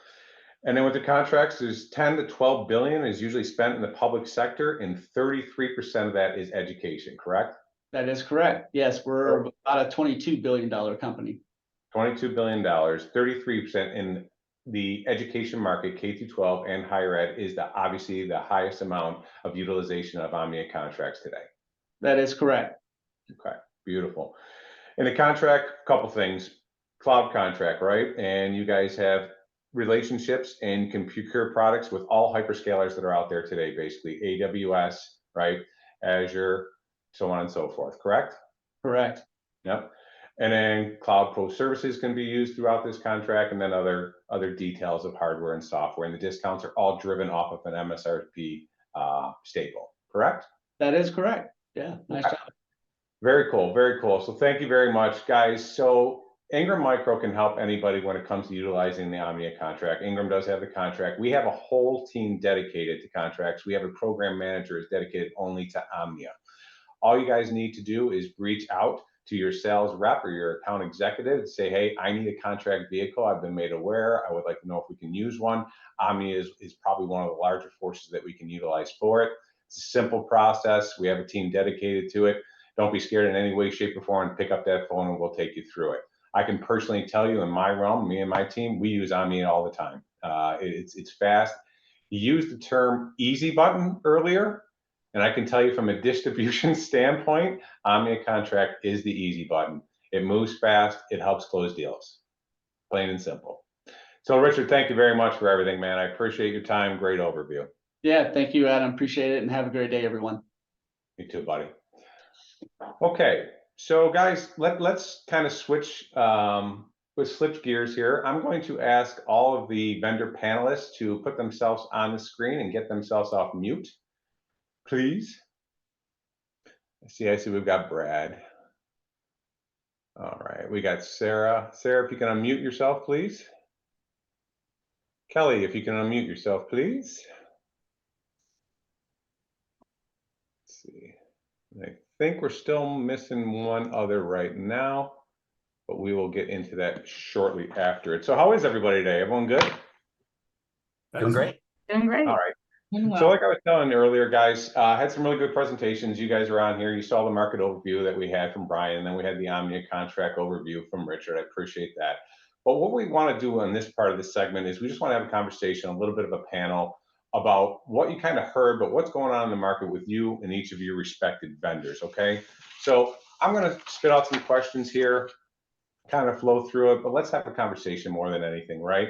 And then with the contracts, there's 10 to 12 billion is usually spent in the public sector, and 33% of that is education, correct? That is correct. Yes, we're about a $22 billion company. $22 billion, 33% in the education market, K through 12 and higher ed, is obviously the highest amount of utilization of OMNIA contracts today. That is correct. Okay, beautiful. In the contract, a couple things. Cloud contract, right? And you guys have relationships and can procure products with all hyperscalers that are out there today, basically AWS, right? Azure, so on and so forth, correct? Correct. Yep. And then cloud pro services can be used throughout this contract, and then other details of hardware and software. And the discounts are all driven off of an MSRP staple, correct? That is correct. Yeah, nice job. Very cool, very cool. So thank you very much, guys. So Ingram Micro can help anybody when it comes to utilizing the OMNIA contract. Ingram does have the contract. We have a whole team dedicated to contracts. We have a program manager who's dedicated only to OMNIA. All you guys need to do is reach out to your sales rep or your account executive and say, hey, I need a contract vehicle. I've been made aware. I would like to know if we can use one. OMNIA is probably one of the larger forces that we can utilize for it. It's a simple process. We have a team dedicated to it. Don't be scared in any way, shape, or form. Pick up that phone and we'll take you through it. I can personally tell you in my realm, me and my team, we use OMNIA all the time. It's fast. You used the term easy button earlier, and I can tell you from a distribution standpoint, OMNIA contract is the easy button. It moves fast. It helps close deals. Plain and simple. So Richard, thank you very much for everything, man. I appreciate your time. Great overview. Yeah, thank you, Adam. Appreciate it, and have a great day, everyone. You too, buddy. Okay. So guys, let's kind of switch gears here. I'm going to ask all of the vendor panelists to put themselves on the screen and get themselves off mute, please. I see we've got Brad. All right, we got Sarah. Sarah, if you can unmute yourself, please. Kelly, if you can unmute yourself, please. Let's see. I think we're still missing one other right now, but we will get into that shortly after it. So how is everybody today? Everyone good? Doing great. Doing great. All right. So like I was telling you earlier, guys, had some really good presentations. You guys are on here. You saw the market overview that we had from Brian, and then we had the OMNIA contract overview from Richard. I appreciate that. But what we want to do on this part of the segment is we just want to have a conversation, a little bit of a panel about what you kind of heard, but what's going on in the market with you and each of your respected vendors, okay? So I'm going to spit out some questions here, kind of flow through it, but let's have a conversation more than anything, right?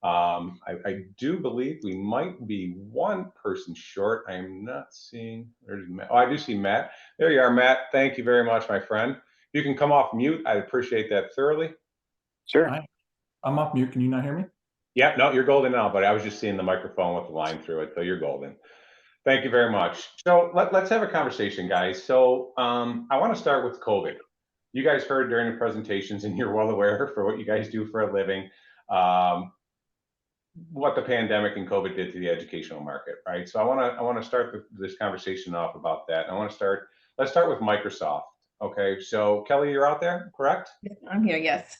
I do believe we might be one person short. I am not seeing, there's Matt. Oh, I do see Matt. There you are, Matt. Thank you very much, my friend. You can come off mute. I'd appreciate that thoroughly. Sure. I'm off mute. Can you not hear me? Yeah, no, you're golden now, but I was just seeing the microphone with the line through it, so you're golden. Thank you very much. So let's have a conversation, guys. So I want to start with COVID. you guys heard during the presentations, and you're well aware for what you guys do for a living, what the pandemic and COVID did to the educational market, right? So I want to start this conversation off about that. Let's start with Microsoft. Okay, so Kelly, you're out there, correct? I'm here, yes.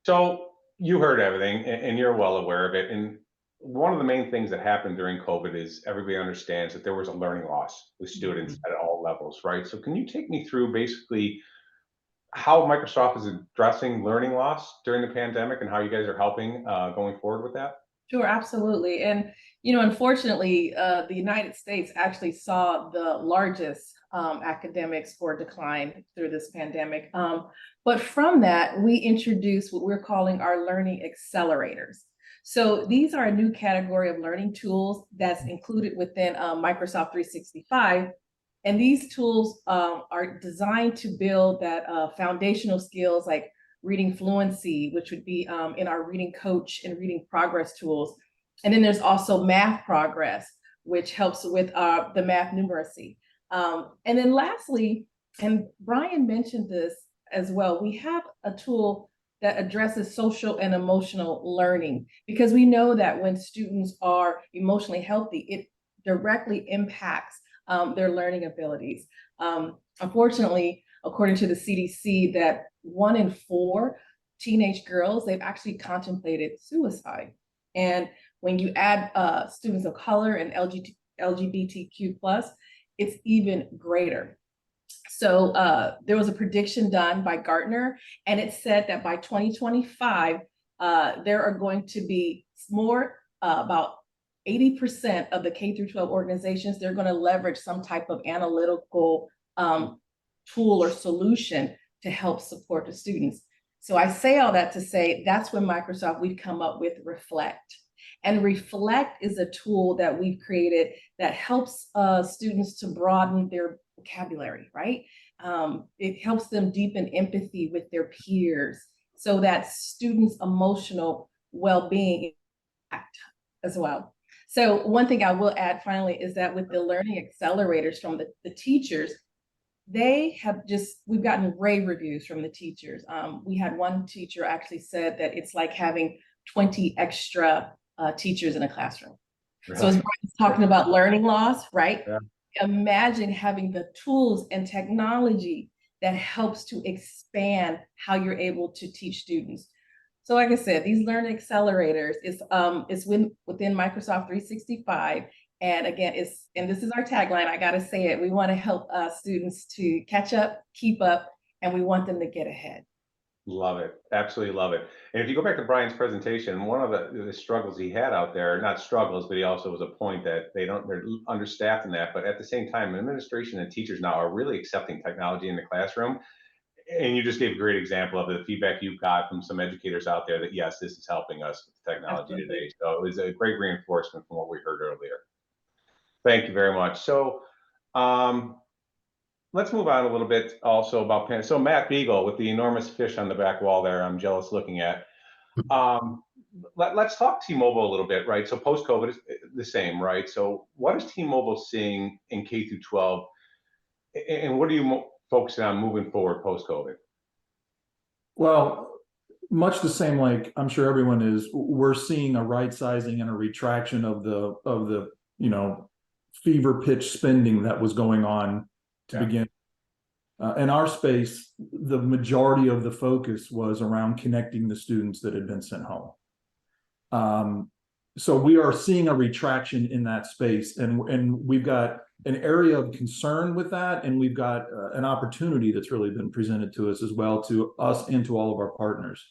So you heard everything, and you're well aware of it. And one of the main things that happened during COVID is everybody understands that there was a learning loss with students at all levels, right? So can you take me through basically how Microsoft is addressing learning loss during the pandemic and how you guys are helping going forward with that? Sure, absolutely. And, you know, unfortunately, the United States actually saw the largest academic score decline through this pandemic. But from that, we introduced what we're calling our learning accelerators. So these are a new category of learning tools that's included within Microsoft 365. And these tools are designed to build that foundational skills like reading fluency, which would be in our reading coach and reading progress tools. And then there's also math progress, which helps with the math numeracy. And then lastly, and Brian mentioned this as well, we have a tool that addresses social and emotional learning, because we know that when students are emotionally healthy, it directly impacts their learning abilities. Unfortunately, according to the CDC, that 1 in 4 teenage girls, they've actually contemplated suicide. And when you add students of color and LGBTQ+, it's even greater. So there was a prediction done by Gartner, and it said that by 2025, there are going to be more, about 80% of the K through 12 organizations, they're going to leverage some type of analytical tool or solution to help support the students. So I say all that to say that's when Microsoft, we've come up with Reflect. And Reflect is a tool that we've created that helps students to broaden their vocabulary, right? It helps them deepen empathy with their peers so that students' emotional well-being as well. So one thing I will add finally is that with the learning accelerators from the teachers, they have we've gotten rave reviews from the teachers. We had one teacher actually said that it's like having 20 extra teachers in a classroom. Really? So as Brian's talking about learning loss, right? Yeah. Imagine having the tools and technology that helps to expand how you're able to teach students. So like I said, these learning accelerators is within Microsoft 365. And again, and this is our tagline, I gotta say it, we wanna help students to catch up, keep up, and we want them to get ahead. Love it, absolutely love it. And if you go back to Brian's presentation, one of the struggles he had out there, not struggles, but he also was a point that they're understaffed in that, but at the same time, administration and teachers now are really accepting technology in the classroom. And you just gave a great example of the feedback you've got from some educators out there that, yes, this is helping us with technology today. So it was a great reinforcement from what we heard earlier. Thank you very much. So let's move on a little bit also about, so Matt Beagle with the enormous fish on the back wall there, I'm jealous looking at. Let's talk T-Mobile a little bit, right? So post-COVID is the same, right? So what is T-Mobile seeing in K through 12? And what are you focusing on moving forward post-COVID? Well, much the same, like I'm sure everyone is, we're seeing a right sizing and a retraction of the fever pitch spending that was going on to begin. In our space, the majority of the focus was around connecting the students that had been sent home. So we are seeing a retraction in that space, and we've got an area of concern with that, and we've got an opportunity that's really been presented to us as well, to us and to all of our partners.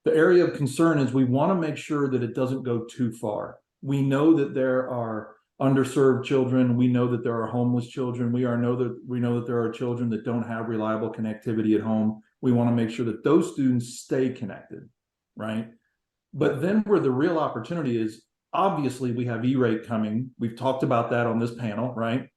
The area of concern is we want to make sure that it doesn't go too far. We know that there are underserved children. We know that there are homeless children. We know that there are children that don't have reliable connectivity at home. We want to make sure that those students stay connected, right? But then where the real opportunity is, obviously we have E-rate coming. We've talked about that on this panel, right?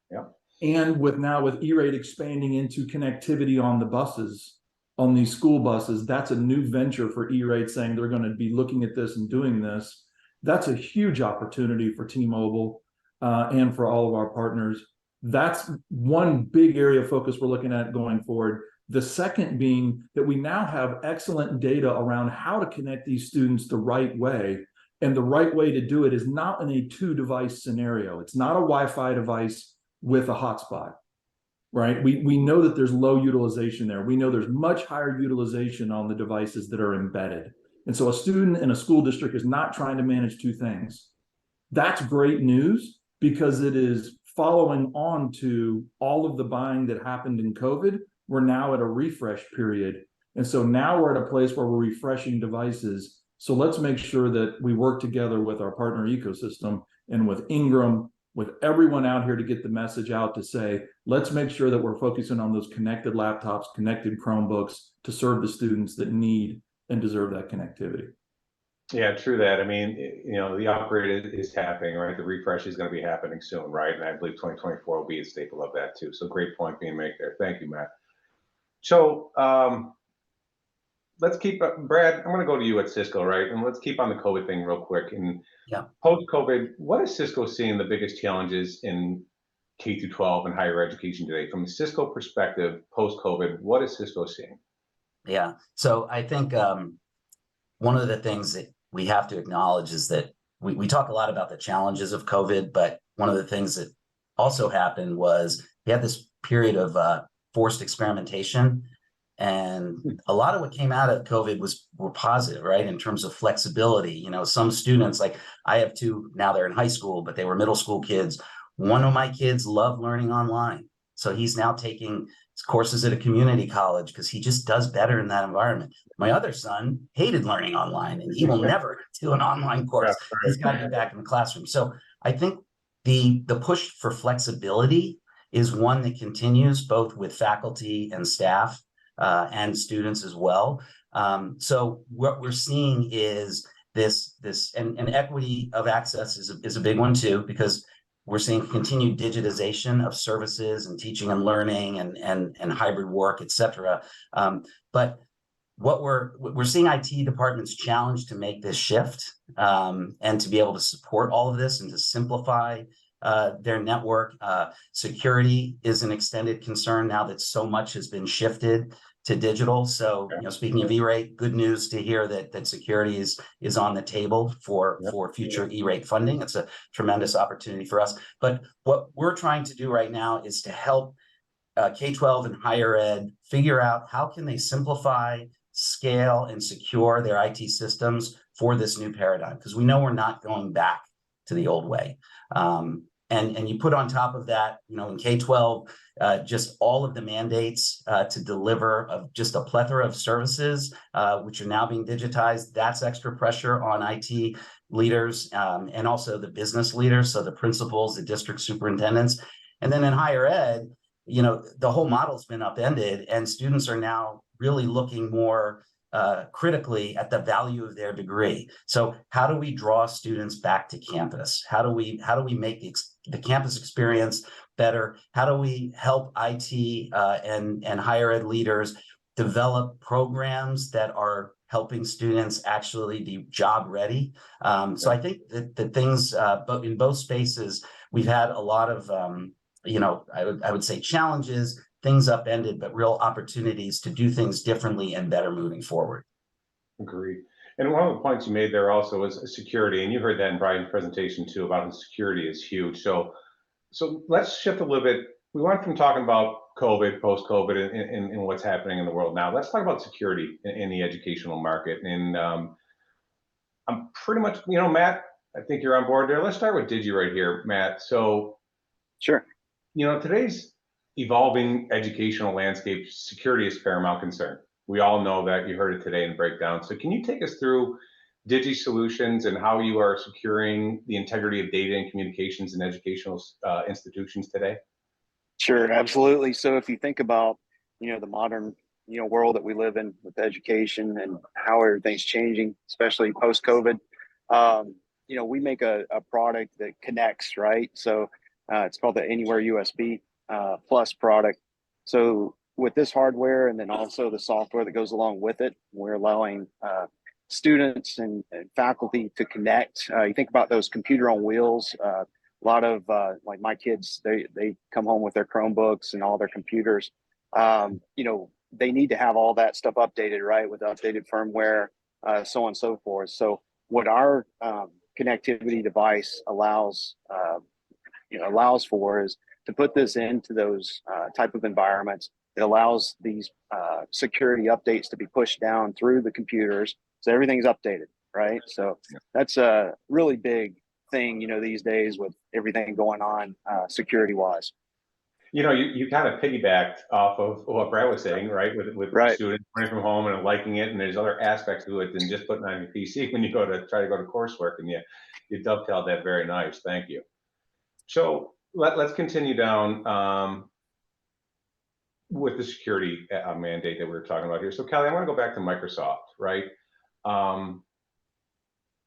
Yeah. And with E-rate expanding into connectivity on the buses, on these school buses, that's a new venture for E-rate, saying they're going to be looking at this and doing this. That's a huge opportunity for T-Mobile and for all of our partners. That's one big area of focus we're looking at going forward. The second being that we now have excellent data around how to connect these students the right way. And the right way to do it is not in a 2-device scenario. It's not a Wi-Fi device with a hotspot, right? We know that there's low utilization there. We know there's much higher utilization on the devices that are embedded. And so a student in a school district is not trying to manage 2 things. That's great news because it is following on to all of the buying that happened in COVID. We're now at a refresh period. And so now we're at a place where we're refreshing devices. So let's make sure that we work together with our partner ecosystem and with Ingram, with everyone out here to get the message out to say, let's make sure that we're focusing on those connected laptops, connected Chromebooks to serve the students that need and deserve that connectivity. Yeah, true that. I mean, the upgrade is happening, right? The refresh is going to be happening soon, right? And I believe 2024 will be a staple of that too. So great point being made there. Thank you, Matt. So let's keep, Brad, I'm going to go to you at Cisco, right? And let's keep on the COVID thing real quick. And post-COVID, what is Cisco seeing the biggest challenges in K through 12 and higher education today? From the Cisco perspective, post-COVID, what is Cisco seeing? Yeah, so I think one of the things that we have to acknowledge is that we talk a lot about the challenges of COVID, but one of the things that also happened was we had this period of forced experimentation. And a lot of what came out of COVID were positive, right? In terms of flexibility. Some students, like I have 2, now they're in high school, but they were middle school kids. One of my kids loved learning online. So he's now taking courses at a community college because he just does better in that environment. My other son hated learning online and he will never do an online course. He's got to be back in the classroom. So I think the push for flexibility is one that continues both with faculty and staff and students as well. So what we're seeing is this and equity of access is a big one too, because we're seeing continued digitization of services and teaching and learning and hybrid work, et cetera. But what we're seeing IT departments challenged to make this shift and to be able to support all of this and to simplify their network. Security is an extended concern now that so much has been shifted to digital. So, speaking of E-rate, good news to hear that security is on the table for future E-rate funding. It's a tremendous opportunity for us. But what we're trying to do right now is to help K-12 and higher ed figure out how can they simplify, scale, and secure their IT systems for this new paradigm, because we know we're not going back to the old way. And you put on top of that, in K-12, just all of the mandates to deliver of just a plethora of services, which are now being digitized. That's extra pressure on IT leaders and also the business leaders, so the principals, the district superintendents. And then in higher ed, the whole model's been upended, and students are now really looking more critically at the value of their degree. So how do we draw students back to campus? How do we make the campus experience better? How do we help IT and higher ed leaders develop programs that are helping students actually be job ready? So I think that things, but in both spaces, we've had a lot of, I would say challenges, things upended, but real opportunities to do things differently and better moving forward. Agreed. And one of the points you made there also was security, and you heard that in Brian's presentation too, about how security is huge. So let's shift a little bit. We went from talking about COVID, post-COVID, and what's happening in the world now. Let's talk about security in the educational market. And I'm pretty much, Matt, I think you're on board there. Let's start with DIGI right here, Matt. So, sure. Today's evolving educational landscape, security is paramount concern. We all know that. You heard it today in breakdown. So can you take us through DIGI solutions and how you are securing the integrity of data and communications in educational institutions today? Sure, absolutely. So if you think about, the modern, world that we live in with education and how everything's changing, especially post-COVID, we make a product that connects, right? So it's called the Anywhere USB Plus product. So with this hardware and then also the software that goes along with it, we're allowing students and faculty to connect. You think about those computer on wheels. A lot of like my kids, they come home with their Chromebooks and all their computers. they need to have all that stuff updated, right, with updated firmware, so on and so forth. So what our connectivity device allows for is to put this into those type of environments. It allows these security updates to be pushed down through the computers, so everything's updated, right? So that's a really big thing, these days with everything going on security wise. You kind of piggybacked off of what Brad was saying, right? With Right. Students running from home and liking it, and there's other aspects to it than just putting on your PC when you try to go to coursework, and you dovetailed that very nice. Thank you. So let's continue down with the security mandate that we were talking about here. So Kelly, I want to go back to Microsoft, right?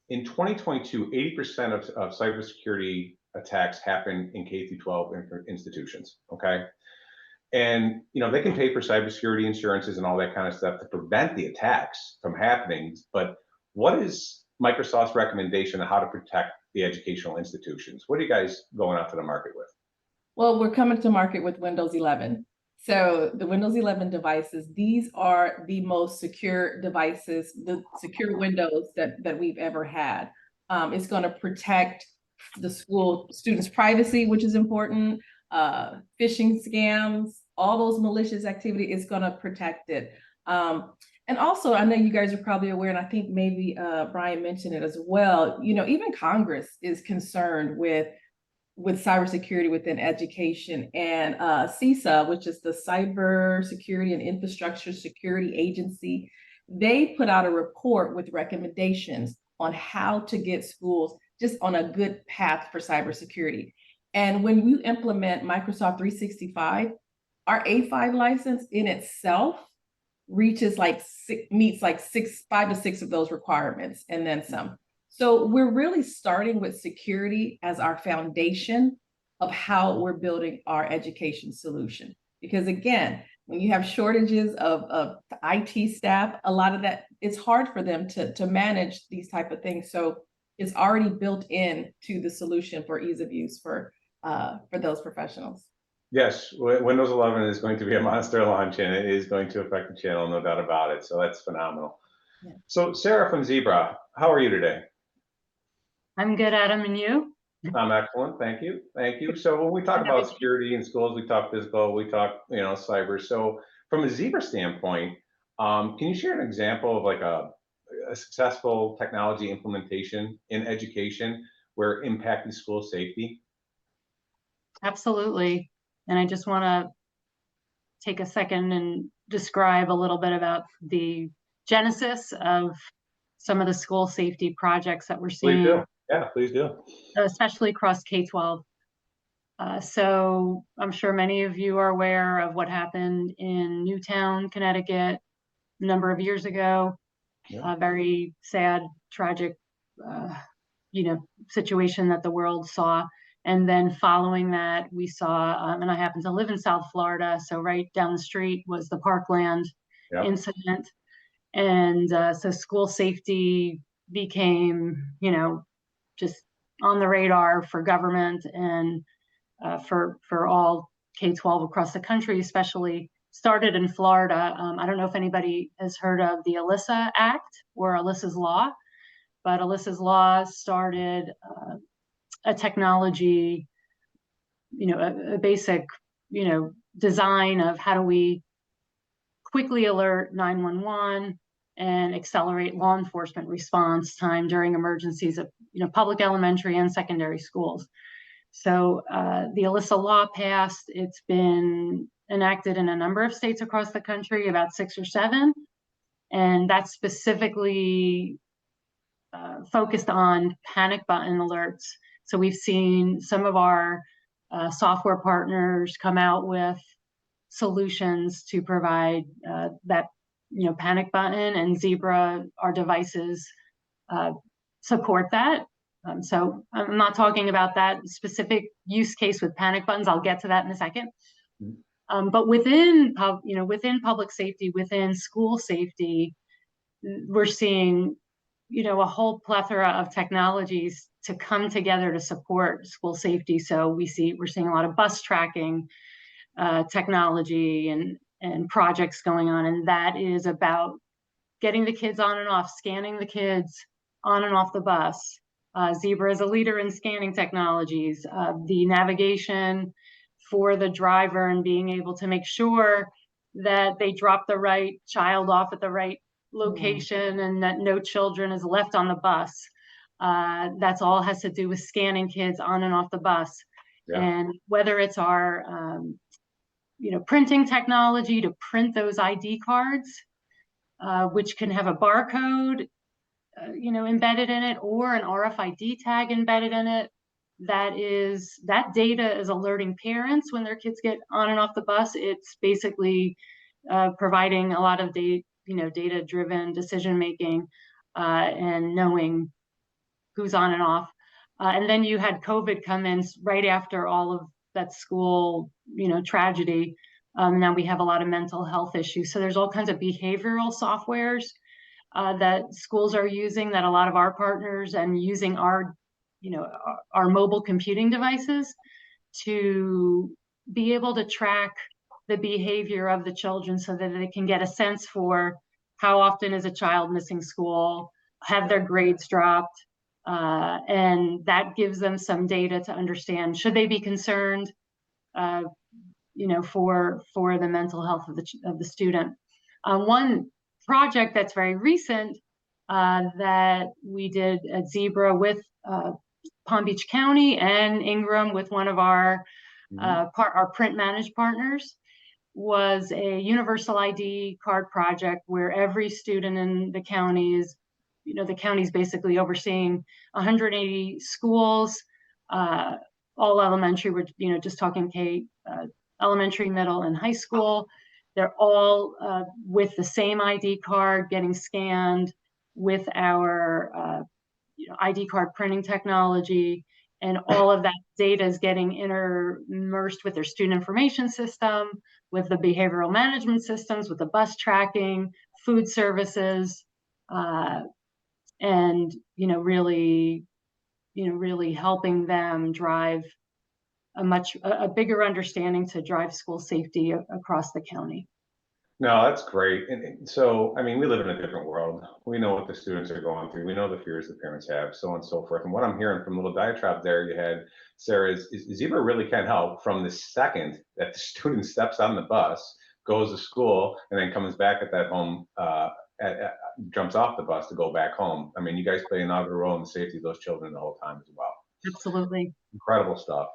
In 2022, 80% of cybersecurity attacks happen in K through 12 institutions, okay? And they can pay for cybersecurity insurances and all that kind of stuff to prevent the attacks from happening. But what is Microsoft's recommendation on how to protect the educational institutions? What are you guys going out to the market with? Well, we're coming to market with Windows 11. So the Windows 11 devices, these are the most secure devices, the secure Windows that we've ever had. It's going to protect the school students' privacy, which is important. Phishing scams, all those malicious activity is going to protect it. And also, I know you guys are probably aware, and I think maybe Brian mentioned it as well. Even Congress is concerned with cybersecurity within education, and CISA, which is the Cyber Security and Infrastructure Security Agency, they put out a report with recommendations on how to get schools just on a good path for cybersecurity. And when you implement Microsoft 365, our A5 license in itself reaches meets 5 to 6 of those requirements and then some. So we're really starting with security as our foundation of how we're building our education solution. Because again, when you have shortages of IT staff, a lot of that, it's hard for them to manage these type of things. So it's already built in to the solution for ease of use for those professionals. Yes, Windows 11 is going to be a monster launch, and it is going to affect the channel, no doubt about it. So that's phenomenal. Yeah. So Sarah from Zebra, how are you today? I'm good, Adam, and you? I'm excellent, thank you. Thank you. So when we talk about security in schools, we talk physical, we talk, cyber. So from a Zebra standpoint, can you share an example of a successful technology implementation in education where it impacted school safety? Absolutely. And I just want to take a second and describe a little bit about the genesis of some of the school safety projects that we're seeing. Please do. Yeah, please do. Especially across K-12. So I'm sure many of you are aware of what happened in Newtown, Connecticut, a number of years ago. Yeah. A very sad, tragic, situation that the world saw. And then following that, we saw, and I happen to live in South Florida, so right down the street was the Parkland incident. And so school safety became, just on the radar for government and for all K-12 across the country, especially started in Florida. I don't know if anybody has heard of the Alyssa Act or Alyssa's Law, but Alyssa's Law started a technology, a basic, design of how do we quickly alert 911 and accelerate law enforcement response time during emergencies of, public elementary and secondary schools. So the Alyssa Law passed. It's been enacted in a number of states across the country, about 6 or 7, and that's specifically focused on panic button alerts. So we've seen some of our software partners come out with solutions to provide that, panic button, and Zebra, our devices support that. So I'm not talking about that specific use case with panic buttons. I'll get to that in a second. But within public safety, within school safety, we're seeing, a whole plethora of technologies to come together to support school safety. So we're seeing a lot of bus tracking technology and projects going on. And that is about getting the kids on and off, scanning the kids on and off the bus. Zebra is a leader in scanning technologies, the navigation for the driver and being able to make sure that they drop the right child off at the right location and that no children is left on the bus. That's all has to do with scanning kids on and off the bus. Yeah. And whether it's our, printing technology to print those ID cards, which can have a barcode, embedded in it, or an RFID tag embedded in it. That data is alerting parents when their kids get on and off the bus. It's basically providing a lot of data-driven decision making and knowing who's on and off. And then you had COVID come in right after all of that school, tragedy. Now we have a lot of mental health issues. So there's all kinds of behavioral softwares that schools are using, that a lot of our partners and using our mobile computing devices to be able to track the behavior of the children so that they can get a sense for how often is a child missing school, have their grades dropped, and that gives them some data to understand, should they be concerned, for the mental health of the student. One project that's very recent that we did at Zebra with Palm Beach County and Ingram with one of our our print managed partners was a universal ID card project where every student in the county is, the county's basically overseeing 180 schools, all elementary. We're just talking elementary, middle, and high school. They're all with the same ID card getting scanned with our ID card printing technology, and all of that data is getting immersed with their student information system, with the behavioral management systems, with the bus tracking, food services, and really helping them drive a bigger understanding to drive school safety across the county. No, that's great. And so, I mean, we live in a different world. We know what the students are going through. We know the fears the parents have, so on and so forth. And what I'm hearing from the little diatribe there you had, Sarah, is Zebra really can help from the second that the student steps on the bus, goes to school, and then comes back at that home, jumps off the bus to go back home. I mean, you guys play an integral role in the safety of those children the whole time as well. Absolutely. Incredible stuff.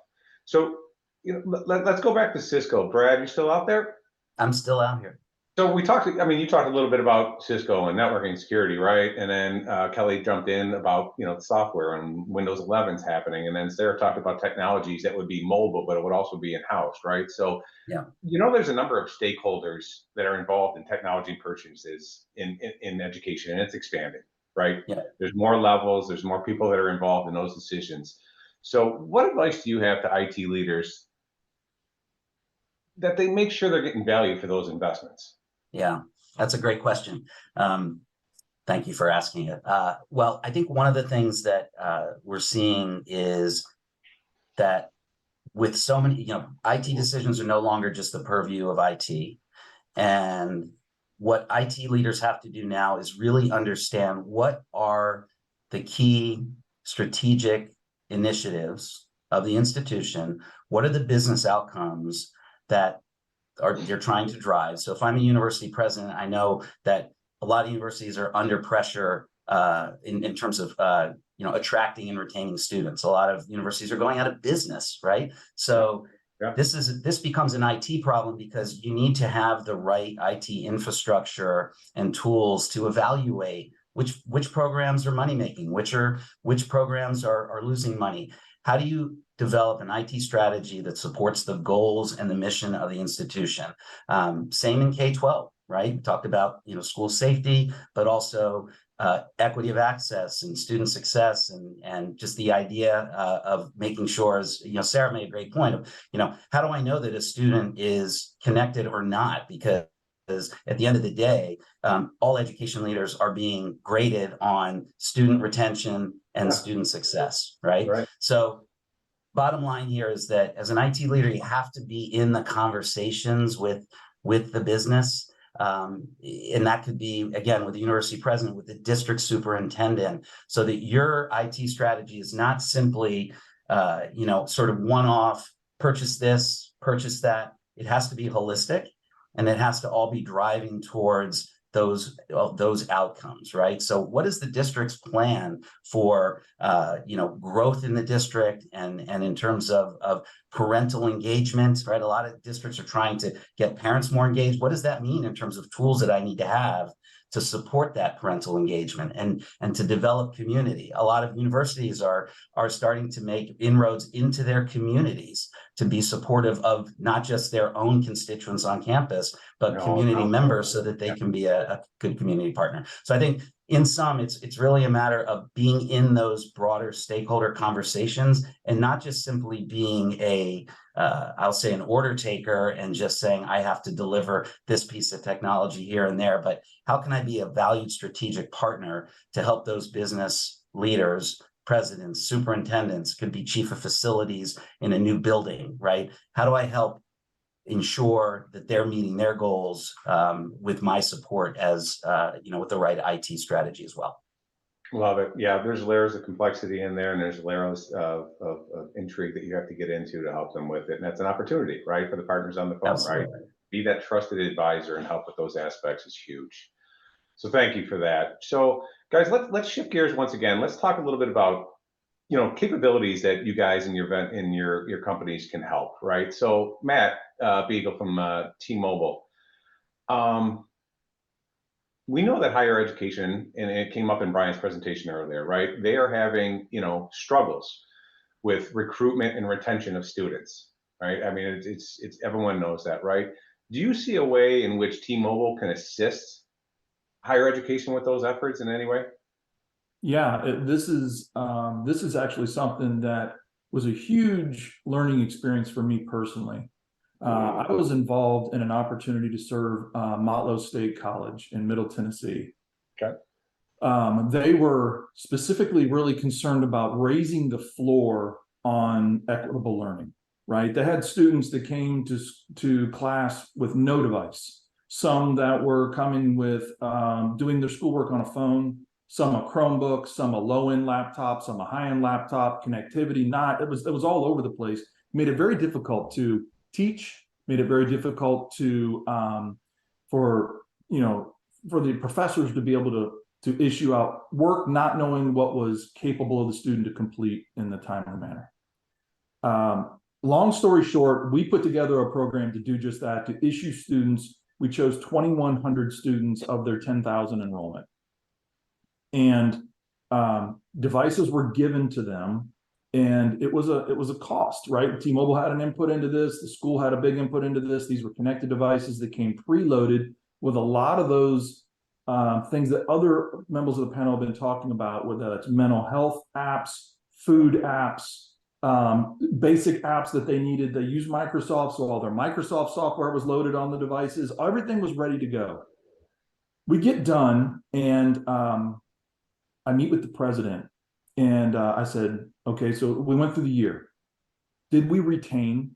So, let's go back to Cisco. Brad, you still out there? I'm still out here. So you talked a little bit about Cisco and networking security, right? And then Kelly jumped in about, the software and Windows 11's happening. And then Sarah talked about technologies that would be mobile, but it would also be in-house, right? So, yeah, there's a number of stakeholders that are involved in technology purchases in education, and it's expanding, right? Yeah. There's more levels, there's more people that are involved in those decisions. So what advice do you have to IT leaders that they make sure they're getting value for those investments? Yeah, that's a great question. Thank you for asking it. Well, I think one of the things that we're seeing is that with so many, IT decisions are no longer just the purview of IT. And what IT leaders have to do now is really understand what are the key strategic initiatives of the institution. What are the business outcomes that you're trying to drive? So if I'm a university president, I know that a lot of universities are under pressure in terms of attracting and retaining students. A lot of universities are going out of business, right? So yeah. This becomes an IT problem because you need to have the right IT infrastructure and tools to evaluate which programs are money making, which programs are losing money. How do you develop an IT strategy that supports the goals and the mission of the institution? Same in K-12, right? We talked about school safety, but also equity of access and student success, and just the idea of making sure, as Sarah made a great point of, how do I know that a student is connected or not? Because at the end of the day, all education leaders are being graded on student retention and student success, right? So bottom line here is that as an IT leader, you have to be in the conversations with with the business. And that could be, again, with the university president, with the district superintendent, so that your IT strategy is not simply, sort of one-off, purchase this, purchase that. It has to be holistic, and it has to all be driving towards those outcomes, right? So what is the district's plan for, growth in the district and in terms of parental engagement, right? A lot of districts are trying to get parents more engaged. What does that mean in terms of tools that I need to have to support that parental engagement and to develop community? A lot of universities are starting to make inroads into their communities to be supportive of not just their own constituents on campus, but community members, so that they can be a good community partner. So I think in sum, it's really a matter of being in those broader stakeholder conversations, and not just simply being I'll say an order taker and just saying, I have to deliver this piece of technology here and there, but how can I be a valued strategic partner to help those business leaders, presidents, superintendents, could be chief of facilities in a new building, right? How do I help ensure that they're meeting their goals with my support as, with the right IT strategy as well? Love it. Yeah, there's layers of complexity in there, and there's layers of intrigue that you have to get into to help them with it. And that's an opportunity, right, for the partners on the phone, right? Be that trusted advisor and help with those aspects is huge. So thank you for that. So guys, let's shift gears once again. Let's talk a little bit about, capabilities that you guys in your companies can help, right? So Matt Beagle from T-Mobile. We know that higher education, and it came up in Brian's presentation earlier, right? They are having, struggles with recruitment and retention of students, right? I mean, it's everyone knows that, right? Do you see a way in which T-Mobile can assist higher education with those efforts in any way? Yeah, this is actually something that was a huge learning experience for me personally. I was involved in an opportunity to serve Motlow State College in Middle Tennessee. Okay. They were specifically really concerned about raising the floor on equitable learning, right? They had students that came to class with no device, some that were coming with doing their schoolwork on a phone, some a Chromebook, some a low-end laptop, some a high-end laptop, connectivity it was all over the place. Made it very difficult to teach, made it very difficult to for the professors to be able to issue out work, not knowing what was capable of the student to complete in the timely manner. Long story short, we put together a program to do just that, to issue students. We chose 2,100 students of their 10,000 enrollment. And devices were given to them, and it was a cost, right? T-Mobile had an input into this. The school had a big input into this. These were connected devices that came preloaded with a lot of those things that other members of the panel have been talking about, whether it's mental health apps, food apps, basic apps that they needed. They used Microsoft, so all their Microsoft software was loaded on the devices. Everything was ready to go. We get done, and I meet with the president, and I said, okay, so we went through the year. Did we retain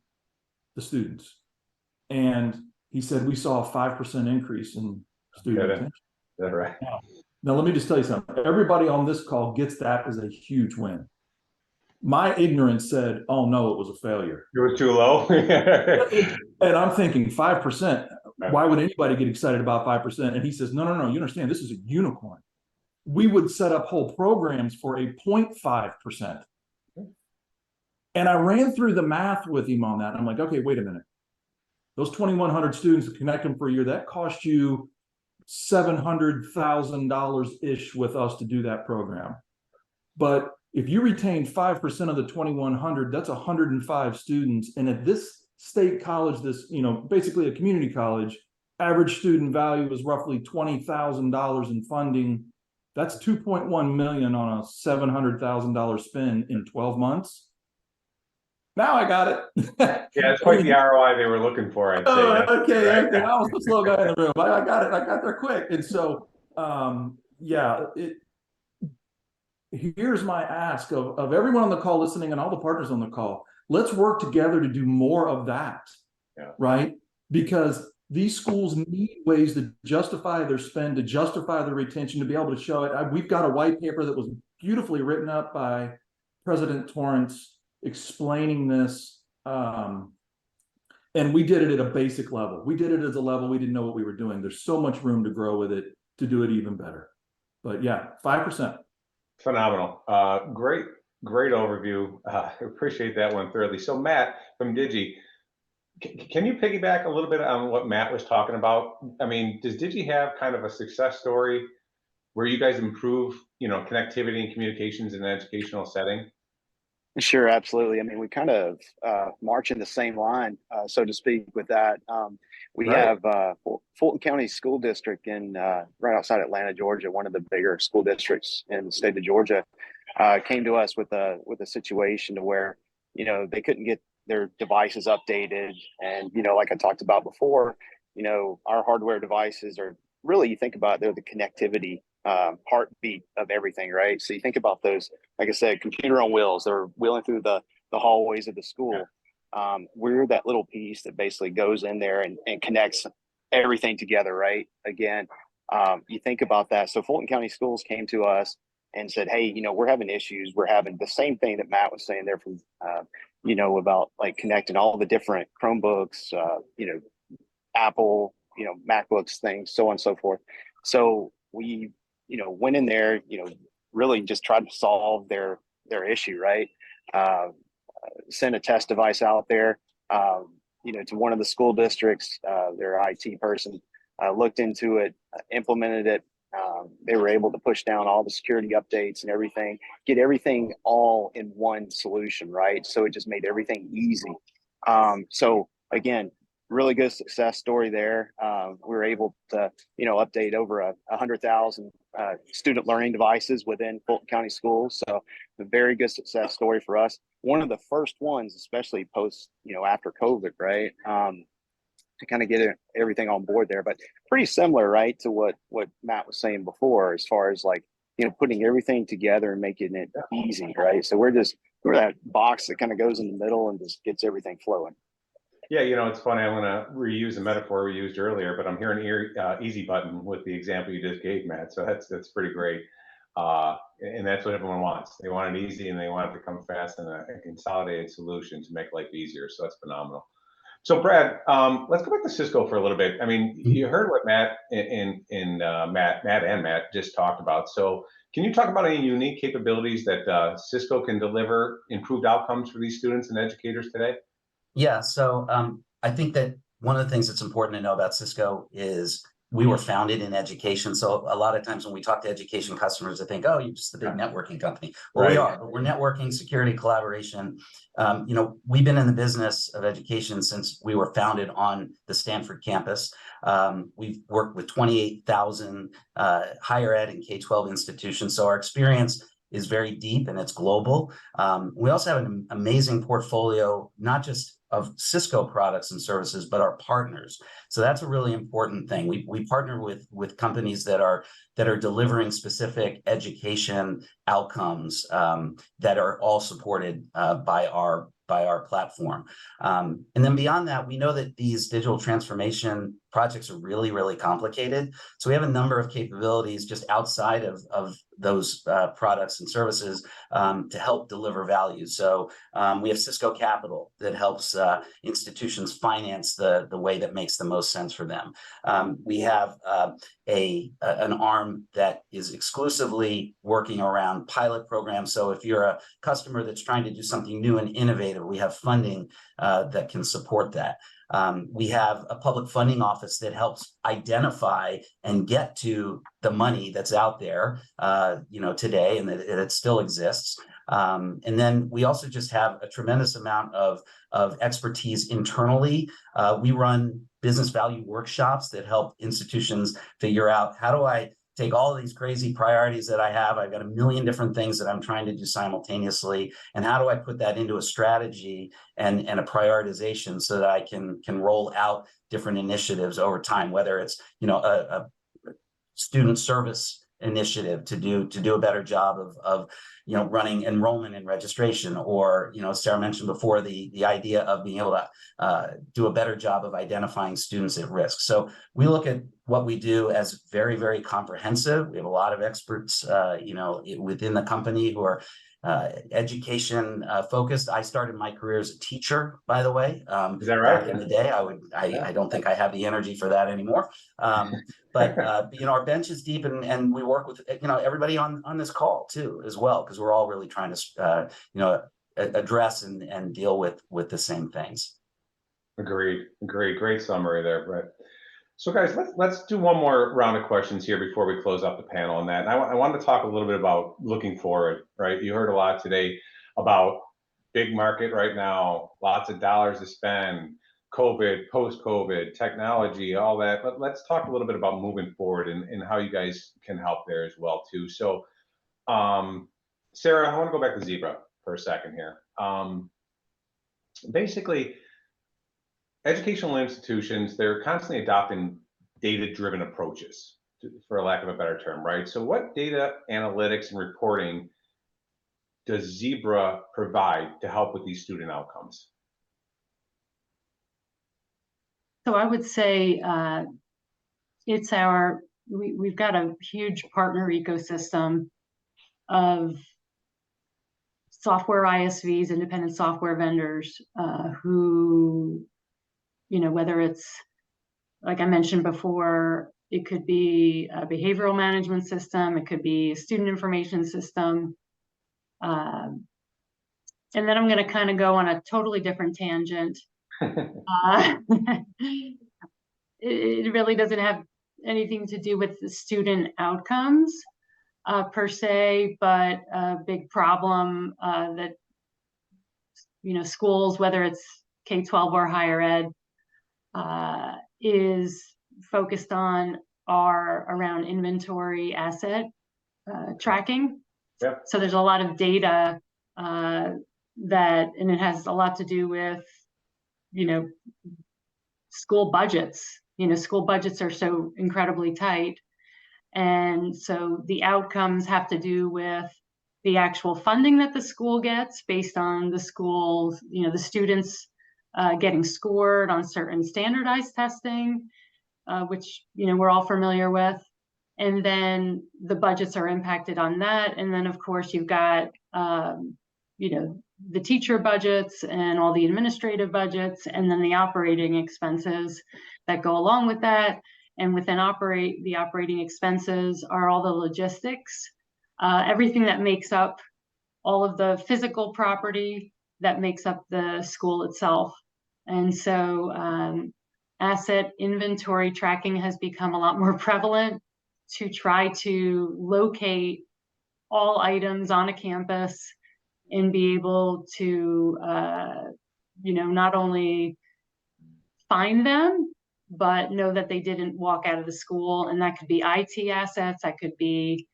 the students? And he said, we saw a 5% increase in student retention. Is that right? Now, let me just tell you something. Everybody on this call gets that as a huge win. My ignorance said, oh no, it was a failure. It was too low. And I'm thinking 5%. Why would anybody get excited about 5%? And he says, no, you understand, this is a unicorn. We would set up whole programs for a 0.5%. And I ran through the math with him on that. I'm like, okay, wait a minute. Those 2,100 students, to connect them for a year, that cost you $700,000-ish with us to do that program. But if you retain 5% of the 2,100, that's 105 students. And at this state college, this, basically a community college, average student value is roughly $20,000 in funding. That's $2.1 million on a $700,000 spend in 12 months. Now I got it. Yeah, it's quite the ROI they were looking for, I'd say. Okay. Right. I was the slow guy in the room. I got it. I got there quick. And so, here's my ask of everyone on the call listening and all the partners on the call. Let's work together to do more of that, right? Because these schools need ways to justify their spend, to justify their retention, to be able to show it. We've got a white paper that was beautifully written up by President Torrance explaining this. And we did it at a basic level. We did it as a level we didn't know what we were doing. There's so much room to grow with it to do it even better. But yeah, 5%. Phenomenal. Great overview. I appreciate that one thoroughly. So Matt from DIGI, can you piggyback a little bit on what Matt was talking about? I mean, does DIGI have kind of a success story where you guys improve, connectivity and communications in an educational setting? Sure, absolutely. I mean, we kind of march in the same line, so to speak, with that. We have Fulton County School District in right outside Atlanta, Georgia, one of the bigger school districts in the state of Georgia, came to us with a situation to where, they couldn't get their devices updated. And, like I talked about before, our hardware devices are really, you think about it, they're the connectivity heartbeat of everything, right? So you think about those, like I said, computer on wheels, they're wheeling through the hallways of the school. We're that little piece that basically goes in there and connects everything together, right? Again, you think about that. So Fulton County Schools came to us and said, hey, we're having issues. We're having the same thing that Matt was saying there from, about like connecting all the different Chromebooks, Apple, MacBooks, things, so on and so forth. So we, went in there, really just tried to solve their issue, right? Send a test device out there, to one of the school districts. Their IT person looked into it, implemented it. They were able to push down all the security updates and everything, get everything all in one solution, right? So it just made everything easy. So again, really good success story there. We were able to, update over 100,000 student learning devices within Fulton County Schools. So a very good success story for us. One of the first ones, especially post, after COVID, right? To kind of get everything on board there, but pretty similar, right, to what Matt was saying before, as far as like, putting everything together and making it easy, right? So we're that box that kind of goes in the middle and just gets everything flowing. Yeah, it's funny. I'm going to reuse a metaphor we used earlier, but I'm hearing easy button with the example you just gave, Matt. So that's pretty great. And that's what everyone wants. They want it easy and they want it to come fast and a consolidated solution to make life easier. So that's phenomenal. So Brad, let's go back to Cisco for a little bit. I mean, you heard what Matt and Matt just talked about. So can you talk about any unique capabilities that Cisco can deliver improved outcomes for these students and educators today? Yeah, so I think that one of the things that's important to know about Cisco is we were founded in education. So a lot of times when we talk to education customers, they think, oh, you're just a big networking company. Well, we are, but we're networking, security, collaboration. We've been in the business of education since we were founded on the Stanford campus. We've worked with 28,000 higher ed and K-12 institutions. So our experience is very deep and it's global. We also have an amazing portfolio, not just of Cisco products and services, but our partners. So that's a really important thing. We partner with companies that are delivering specific education outcomes that are all supported by our platform. And then beyond that, we know that these digital transformation projects are really, really complicated. So we have a number of capabilities just outside of those products and services to help deliver value. So we have Cisco Capital that helps institutions finance the way that makes the most sense for them. We have an arm that is exclusively working around pilot programs. So if you're a customer that's trying to do something new and innovative, we have funding that can support that. We have a public funding office that helps identify and get to the money that's out there, today, and that it still exists. And then we also just have a tremendous amount of expertise internally. We run business value workshops that help institutions figure out, how do I take all of these crazy priorities that I have? I've got a million different things that I'm trying to do simultaneously. And how do I put that into a strategy and a prioritization so that I can roll out different initiatives over time, whether it's, a student service initiative to do a better job of running enrollment and registration, or Sarah mentioned before the idea of being able to do a better job of identifying students at risk. So we look at what we do as very, very comprehensive. We have a lot of experts within the company who are education focused. I started my career as a teacher, by the way. Is that right? Back in the day, I don't think I have the energy for that anymore. But our bench is deep, and we work with everybody on this call too as well, because we're all really trying to address and deal with the same things. Agreed. Great summary there, Brett. So guys, let's do one more round of questions here before we close up the panel on that. And I want to talk a little bit about looking forward, right? You heard a lot today about big market right now, lots of dollars to spend, COVID, post-COVID, technology, all that. But let's talk a little bit about moving forward and how you guys can help there as well too. So Sarah, I want to go back to Zebra for a second here. Basically, educational institutions, they're constantly adopting data-driven approaches, for a lack of a better term, right? So what data analytics and reporting does Zebra provide to help with these student outcomes? So I would say it's we've got a huge partner ecosystem of software ISVs, independent software vendors who, whether it's, like I mentioned before, it could be a behavioral management system, it could be a student information system. And then I'm going to kind of go on a totally different tangent. It really doesn't have anything to do with the student outcomes per se, but a big problem that schools, whether it's K-12 or higher ed, is focused on are around inventory asset tracking. Yeah. So there's a lot of data and it has a lot to do with school budgets. School budgets are so incredibly tight, and so the outcomes have to do with the actual funding that the school gets based on the school's, the students getting scored on certain standardized testing, which we're all familiar with, and then the budgets are impacted on that. And then of course you've got the teacher budgets and all the administrative budgets, and then the operating expenses that go along with that. And within the operating expenses are all the logistics, everything that makes up all of the physical property that makes up the school itself. And so asset inventory tracking has become a lot more prevalent to try to locate all items on a campus and be able to, not only find them, but know that they didn't walk out of the school. And that could be IT assets, that could be,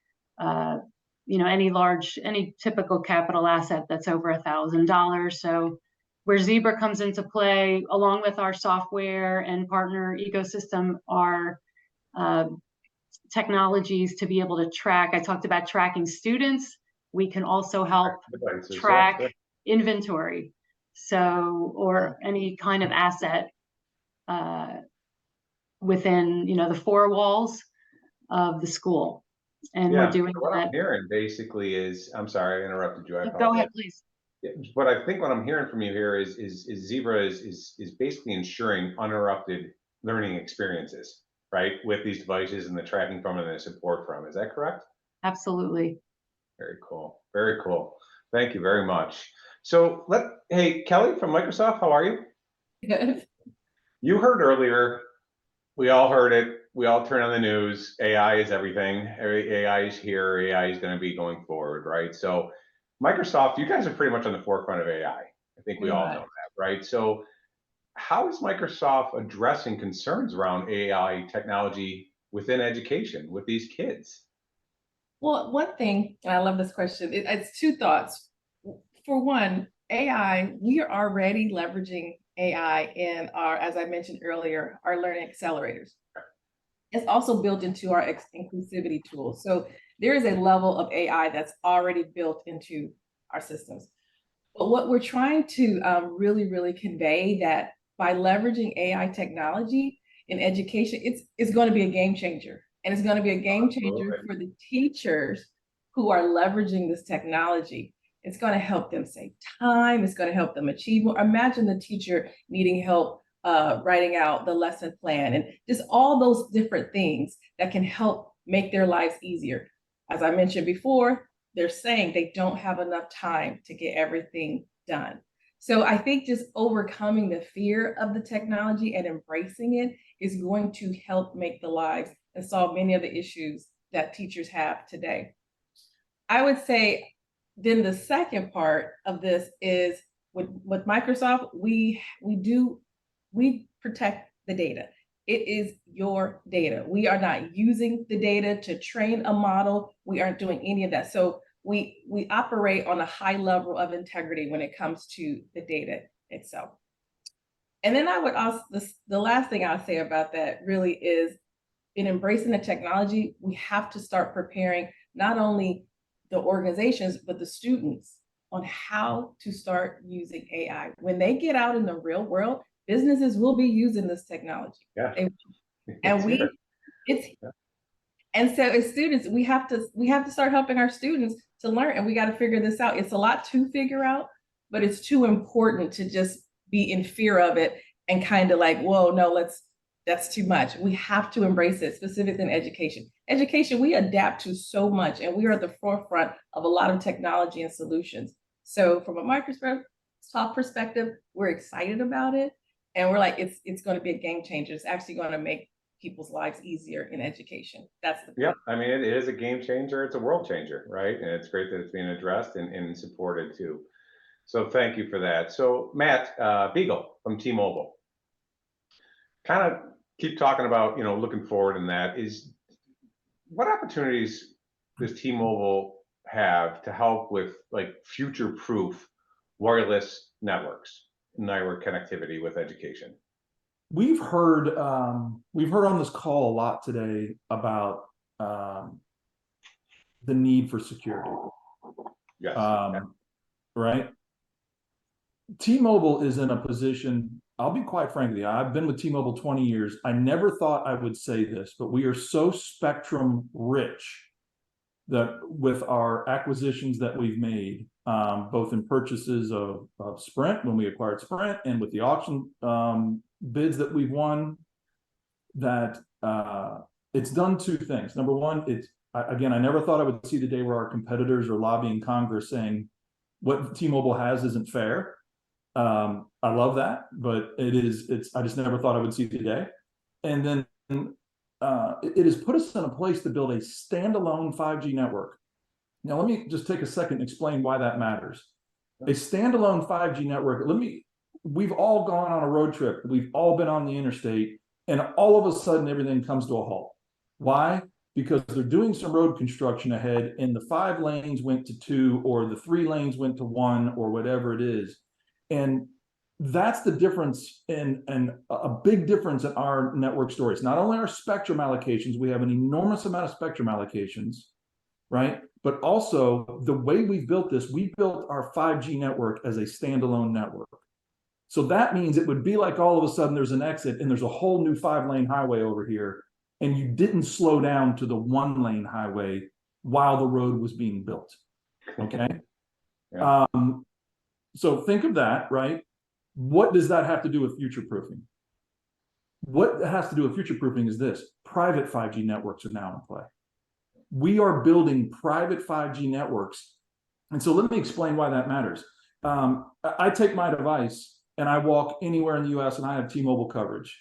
any typical capital asset that's over $1,000. So where Zebra comes into play, along with our software and partner ecosystem, are technologies to be able to track. I talked about tracking students. We can also help track inventory, or any kind of asset within the four walls of the school. And we're doing so what that. I'm hearing basically is, I'm sorry, I interrupted you. Go ahead, please. But I think what I'm hearing from you here is Zebra is basically ensuring uninterrupted learning experiences, right, with these devices and the tracking from and the support from. Is that correct? Absolutely. Very cool. Very cool. Thank you very much. So hey, Kelly from Microsoft, how are you? Good. You heard earlier, we all heard it. We all turn on the news. AI is everything. AI is here. AI is going to be going forward, right? So Microsoft, you guys are pretty much on the forefront of AI. I think we all know that, right? So how is Microsoft addressing concerns around AI technology within education with these kids? Well, one thing, and I love this question, it's two thoughts. For one, AI, we are already leveraging AI in our, as I mentioned earlier, our learning accelerators. It's also built into our inclusivity tools. So there is a level of AI that's already built into our systems. But what we're trying to really, really convey that by leveraging AI technology in education, it's going to be a game changer. And it's going to be a game changer for the teachers who are leveraging this technology. It's going to help them save time. It's going to help them achieve more. Imagine the teacher needing help writing out the lesson plan and just all those different things that can help make their lives easier. As I mentioned before, they're saying they don't have enough time to get everything done. So I think just overcoming the fear of the technology and embracing it is going to help make the lives and solve many of the issues that teachers have today. I would say then the second part of this is with Microsoft, we protect the data. It is your data. We are not using the data to train a model. We aren't doing any of that. So we operate on a high level of integrity when it comes to the data itself. And then I would also, the last thing I'll say about that really is in embracing the technology, we have to start preparing not only the organizations, but the students on how to start using AI. When they get out in the real world, businesses will be using this technology. Yeah. And so as students, we have to start helping our students to learn, and we got to figure this out. It's a lot to figure out, but it's too important to just be in fear of it and kind of like, whoa, no, that's too much. We have to embrace it, specifically in education. Education, we adapt to so much, and we are at the forefront of a lot of technology and solutions. So from a Microsoft perspective, we're excited about it. And we're like, it's going to be a game changer. It's actually going to make people's lives easier in education. That's the point. Yeah, I mean, it is a game changer. It's a world changer, right? And it's great that it's being addressed and supported too. So thank you for that. So Matt Beagle from T-Mobile, kind of keep talking about, looking forward in that is what opportunities does T-Mobile have to help with like future-proof wireless network connectivity with education? We've heard on this call a lot today about the need for security. Yes. Right. T-Mobile is in a position, I'll be quite frank with you, I've been with T-Mobile 20 years. I never thought I would say this, but we are so spectrum rich that with our acquisitions that we've made, both in purchases of Sprint when we acquired Sprint and with the auction bids that we've won, that it's done two things. Number one, again, I never thought I would see the day where our competitors are lobbying Congress saying what T-Mobile has isn't fair. I love that, but I just never thought I would see the day. And then it has put us in a place to build a standalone 5G network. Now, let me just take a second and explain why that matters. A standalone 5G network, we've all gone on a road trip. We've all been on the interstate, and all of a sudden everything comes to a halt. Why? Because they're doing some road construction ahead and the 5 lanes went to 2 or the 3 lanes went to 1 or whatever it is. And that's the difference and a big difference in our network stories. Not only our spectrum allocations, we have an enormous amount of spectrum allocations, right? But also the way we've built this, we built our 5G network as a standalone network. So that means it would be like all of a sudden there's an exit and there's a whole new 5-lane highway over here, and you didn't slow down to the 1-lane highway while the road was being built. Okay. Yeah. So think of that, right? What does that have to do with future proofing? What it has to do with future proofing is this: private 5G networks are now in play. We are building private 5G networks. And so let me explain why that matters. I take my device and I walk anywhere in the US and I have T-Mobile coverage.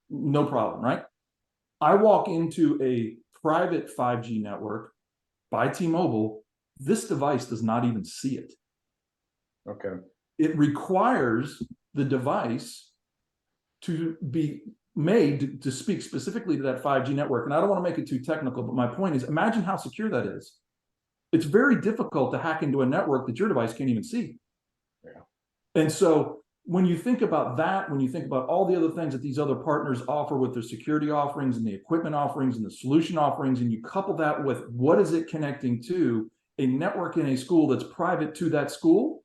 No problem, right? I walk into a private 5G network by T-Mobile, this device does not even see it. Okay. It requires the device to be made to speak specifically to that 5G network. And I don't want to make it too technical, but my point is, imagine how secure that is. It's very difficult to hack into a network that your device can't even see. Yeah. And so when you think about that, when you think about all the other things that these other partners offer with their security offerings and the equipment offerings and the solution offerings, and you couple that with what is it connecting to, a network in a school that's private to that school,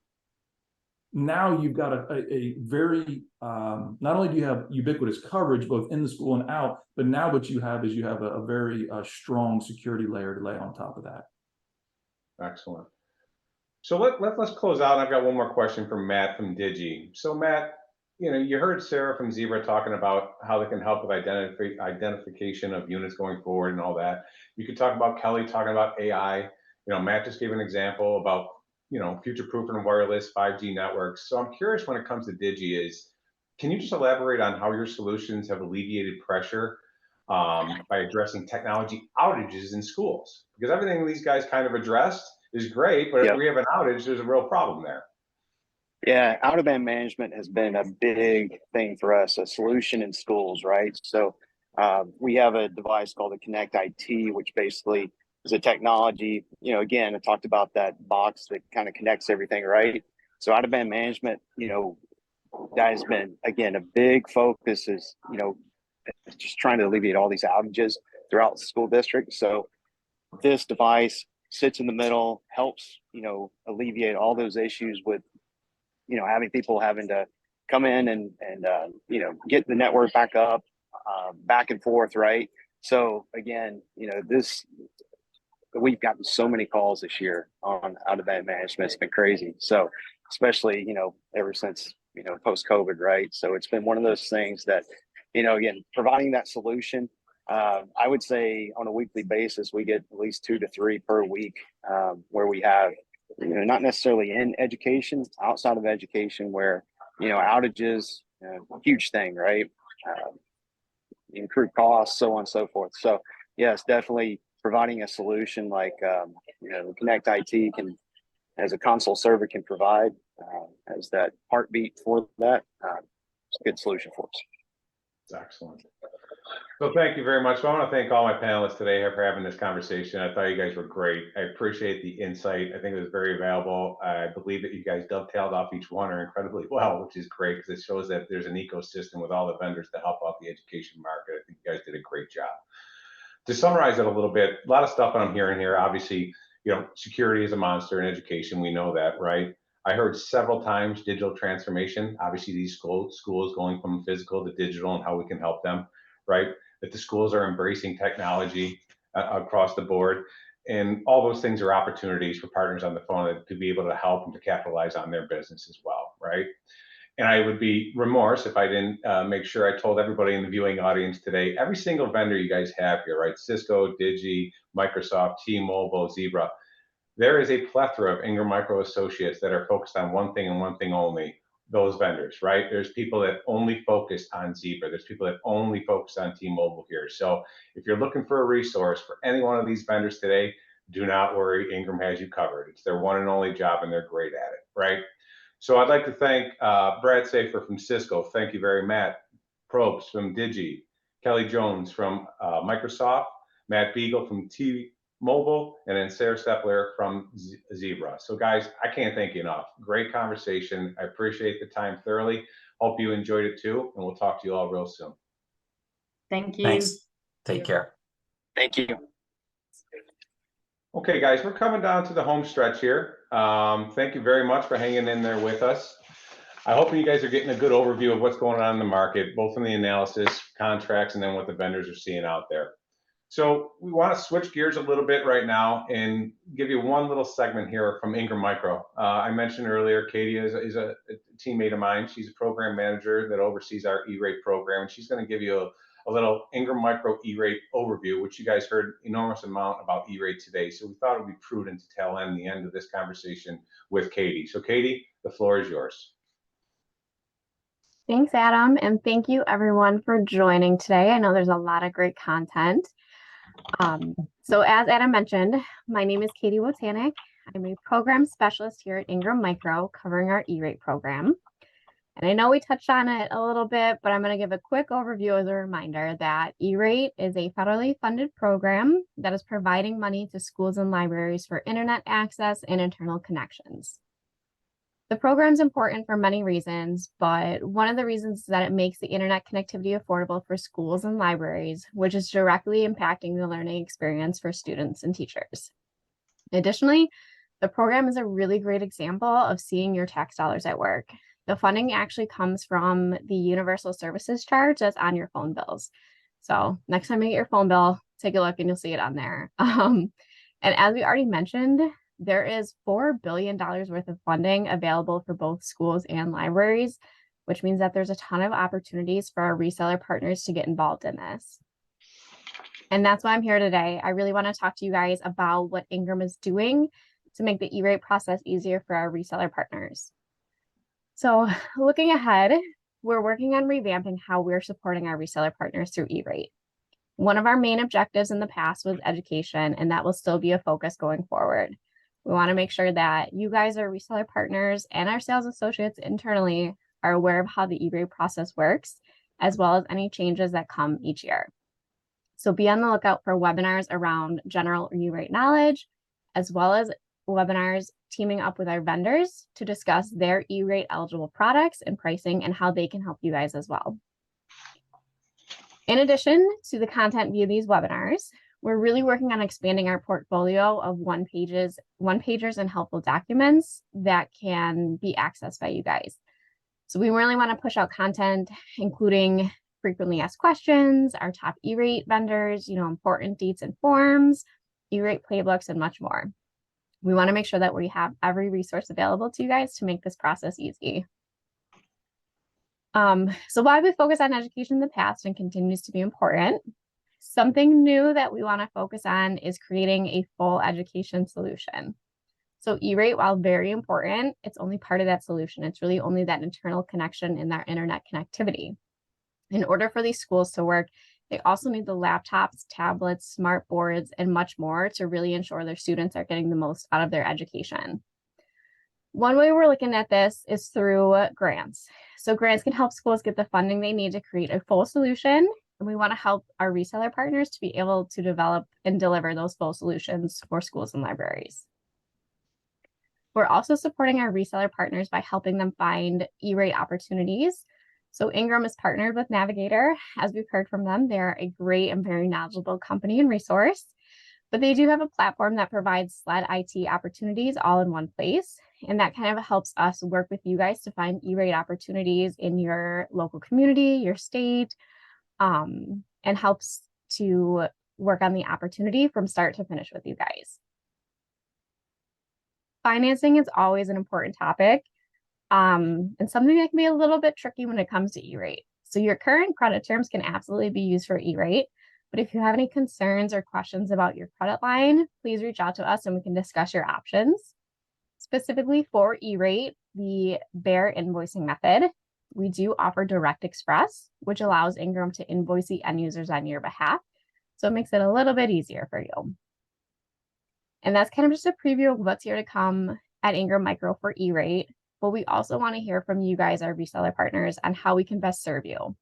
now you've got a very, not only do you have ubiquitous coverage both in the school and out, but now what you have is you have a very strong security layer to lay on top of that. Excellent. So let's close out. I've got one more question from Matt from DIGI. So Matt, you heard Sarah from Zebra talking about how they can help with identification of units going forward and all that. You could talk about Kelly talking about AI. Matt just gave an example about future-proofing and wireless 5G networks. So I'm curious when it comes to DIGI can you just elaborate on how your solutions have alleviated pressure by addressing technology outages in schools? Because everything these guys kind of addressed is great, but if we have an outage, there's a real problem there. Yeah, out-of-band management has been a big thing for us, a solution in schools, right? So we have a device called the Connect IT, which basically is a technology, again, I talked about that box that kind of connects everything, right? So out-of-band management, that has been, again, a big focus is, just trying to alleviate all these outages throughout the school district. So this device sits in the middle, helps, alleviate all those issues with, having people having to come in and get the network back up, back and forth, right? So again, we've gotten so many calls this year on out-of-band management. It's been crazy. So especially, ever since, post-COVID, right? So it's been one of those things that, again, providing that solution, I would say on a weekly basis, we get at least 2 to 3 per week where we have, not necessarily in education, outside of education, where, outages, huge thing, right? Incurred costs, so on and so forth. So yes, definitely providing a solution like, the Connect IT as a console server can provide, as that heartbeat for that, it's a good solution for us. That's excellent. So thank you very much. So I want to thank all my panelists today for having this conversation. I thought you guys were great. I appreciate the insight. I think it was very valuable. I believe that you guys dovetailed off each one incredibly well, which is great because it shows that there's an ecosystem with all the vendors to help out the education market. I think you guys did a great job. To summarize it a little bit, a lot of stuff I'm hearing here. Obviously, security is a monster in education. We know that, right? I heard several times digital transformation. Obviously, these schools going from physical to digital and how we can help them, right? That the schools are embracing technology across the board. And all those things are opportunities for partners on the phone to be able to help and to capitalize on their business as well, right? And I would be remorse if I didn't make sure I told everybody in the viewing audience today, every single vendor you guys have here, right? Cisco, DIGI, Microsoft, T-Mobile, Zebra. There is a plethora of Ingram Micro associates that are focused on one thing and one thing only, those vendors, right? There's people that only focus on Zebra. There's people that only focus on T-Mobile here. So if you're looking for a resource for any one of these vendors today, do not worry, Ingram has you covered. It's their one and only job and they're great at it, right? So I'd like to thank Brad Saffer from Cisco. Thank you very much. Matt.propes from DIGI, kellyjones from Microsoft, Matt.beagle from T-Mobile, and then sarah.salpeter from Zebra. So guys, I can't thank you enough. Great conversation. I appreciate the time thoroughly. Hope you enjoyed it too, and we'll talk to you all real soon. Thank you. Thanks. Take care. Thank you. Okay, guys, we're coming down to the home stretch here. Thank you very much for hanging in there with us. I hope you guys are getting a good overview of what's going on in the market, both from the analysis, contracts, and then what the vendors are seeing out there. So we want to switch gears a little bit right now and give you one little segment here from Ingram Micro. I mentioned earlier, Katie is a teammate of mine. She's a program manager that oversees our E-rate program, and she's going to give you a little Ingram Micro E-rate overview, which you guys heard enormous amount about E-rate today. So we thought it would be prudent to tell in the end of this conversation with Katie. So Katie, the floor is yours. Thanks, Adam, and thank you everyone for joining today. I know there's a lot of great content. So as Adam mentioned, my name is Katie Wojtanik. I'm a program specialist here at Ingram Micro covering our E-rate program. And I know we touched on it a little bit, but I'm going to give a quick overview as a reminder that E-rate is a federally funded program that is providing money to schools and libraries for internet access and internal connections. The program's important for many reasons, but one of the reasons is that it makes the internet connectivity affordable for schools and libraries, which is directly impacting the learning experience for students and teachers. Additionally, the program is a really great example of seeing your tax dollars at work. The funding actually comes from the universal services charge that's on your phone bills. So next time you get your phone bill, take a look and you'll see it on there. And as we already mentioned, there is $4 billion worth of funding available for both schools and libraries, which means that there's a ton of opportunities for our reseller partners to get involved in this. And that's why I'm here today. I really want to talk to you guys about what Ingram is doing to make the E-rate process easier for our reseller partners. So looking ahead, we're working on revamping how we're supporting our reseller partners through E-rate. One of our main objectives in the past was education, and that will still be a focus going forward. We want to make sure that you guys, our reseller partners, and our sales associates internally are aware of how the E-rate process works, as well as any changes that come each year. So be on the lookout for webinars around general E-rate knowledge, as well as webinars teaming up with our vendors to discuss their E-rate eligible products and pricing and how they can help you guys as well. In addition to the content via these webinars, we're really working on expanding our portfolio of one-pagers and helpful documents that can be accessed by you guys. So we really want to push out content, including frequently asked questions, our top E-rate vendors, important dates and forms, E-rate playbooks, and much more. We want to make sure that we have every resource available to you guys to make this process easy. So while we focus on education in the past and continues to be important, something new that we want to focus on is creating a full education solution. So E-rate, while very important, it's only part of that solution. It's really only that internal connection in our internet connectivity. In order for these schools to work, they also need the laptops, tablets, smart boards, and much more to really ensure their students are getting the most out of their education. One way we're looking at this is through grants. So grants can help schools get the funding they need to create a full solution. And we want to help our reseller partners to be able to develop and deliver those full solutions for schools and libraries. We're also supporting our reseller partners by helping them find E-rate opportunities. So Ingram is partnered with Navigator. As we've heard from them, they're a great and very knowledgeable company and resource, but they do have a platform that provides SLED IT opportunities all in one place. And that kind of helps us work with you guys to find E-rate opportunities in your local community, your state, and helps to work on the opportunity from start to finish with you guys. Financing is always an important topic. And something that can be a little bit tricky when it comes to E-rate. So your current credit terms can absolutely be used for E-rate, but if you have any concerns or questions about your credit line, please reach out to us and we can discuss your options. Specifically for E-rate, the bear invoicing method, we do offer Direct Express, which allows Ingram to invoice the end users on your behalf. So it makes it a little bit easier for you. And that's kind of just a preview of what's here to come at Ingram Micro for E-rate. But we also want to hear from you guys, our reseller partners, on how we can best serve you.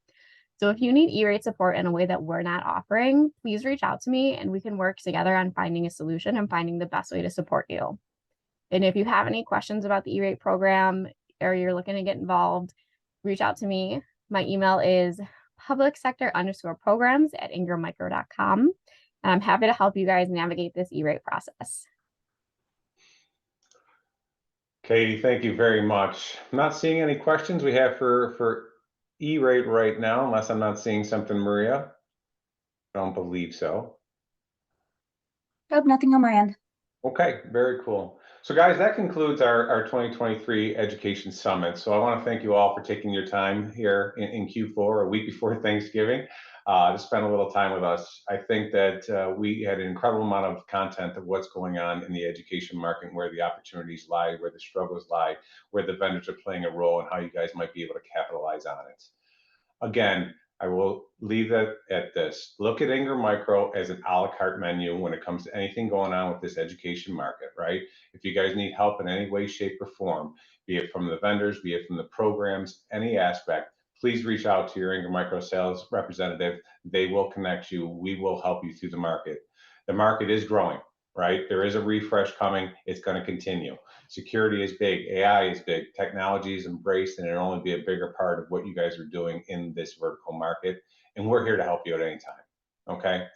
So if you need E-rate support in a way that we're not offering, please reach out to me and we can work together on finding a solution and finding the best way to support you. And if you have any questions about the E-rate program or you're looking to get involved, reach out to me. My email is publicsector_programs@ingrammicro.com. And I'm happy to help you guys navigate this E-rate process. Katie, thank you very much. I'm not seeing any questions we have for E-rate right now, unless I'm not seeing something, Maria. I don't believe so. Nope, nothing on my end. Okay, very cool. So guys, that concludes our 2023 Education Summit. So I want to thank you all for taking your time here in Q4, a week before Thanksgiving, to spend a little time with us. I think that we had an incredible amount of content of what's going on in the education market, where the opportunities lie, where the struggles lie, where the vendors are playing a role, and how you guys might be able to capitalize on it. Again, I will leave it at this. Look at Ingram Micro as an a la carte menu when it comes to anything going on with this education market, right? If you guys need help in any way, shape, or form, be it from the vendors, be it from the programs, any aspect, please reach out to your Ingram Micro sales representative. They will connect you. We will help you through the market. The market is growing. right? There is a refresh coming. It's going to continue. Security is big. AI is big. Technology is embraced, and it'll only be a bigger part of what you guys are doing in this vertical market. And we're here to help you at any time. Okay.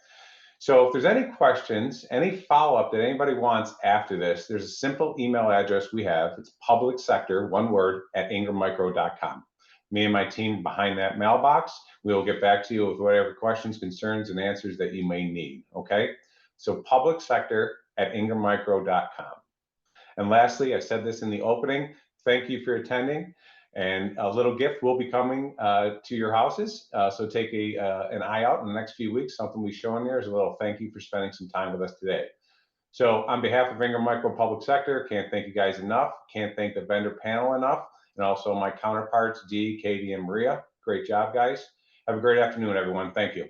So if there's any questions, any follow-up that anybody wants after this, there's a simple email address we have. It's publicsector, one word, at ingrammicro.com. Me and my team behind that mailbox, we will get back to you with whatever questions, concerns, and answers that you may need. Okay. So publicsector at ingrammicro.com. And lastly, I said this in the opening, thank you for attending. And a little gift will be coming to your houses. So take an eye out in the next few weeks. Something we show in there is a little thank you for spending some time with us today. So on behalf of Ingram Micro Public Sector, can't thank you guys enough. Can't thank the vendor panel enough. And also my counterparts, Dee, Katie, and Maria. Great job, guys. Have a great afternoon, everyone. Thank you.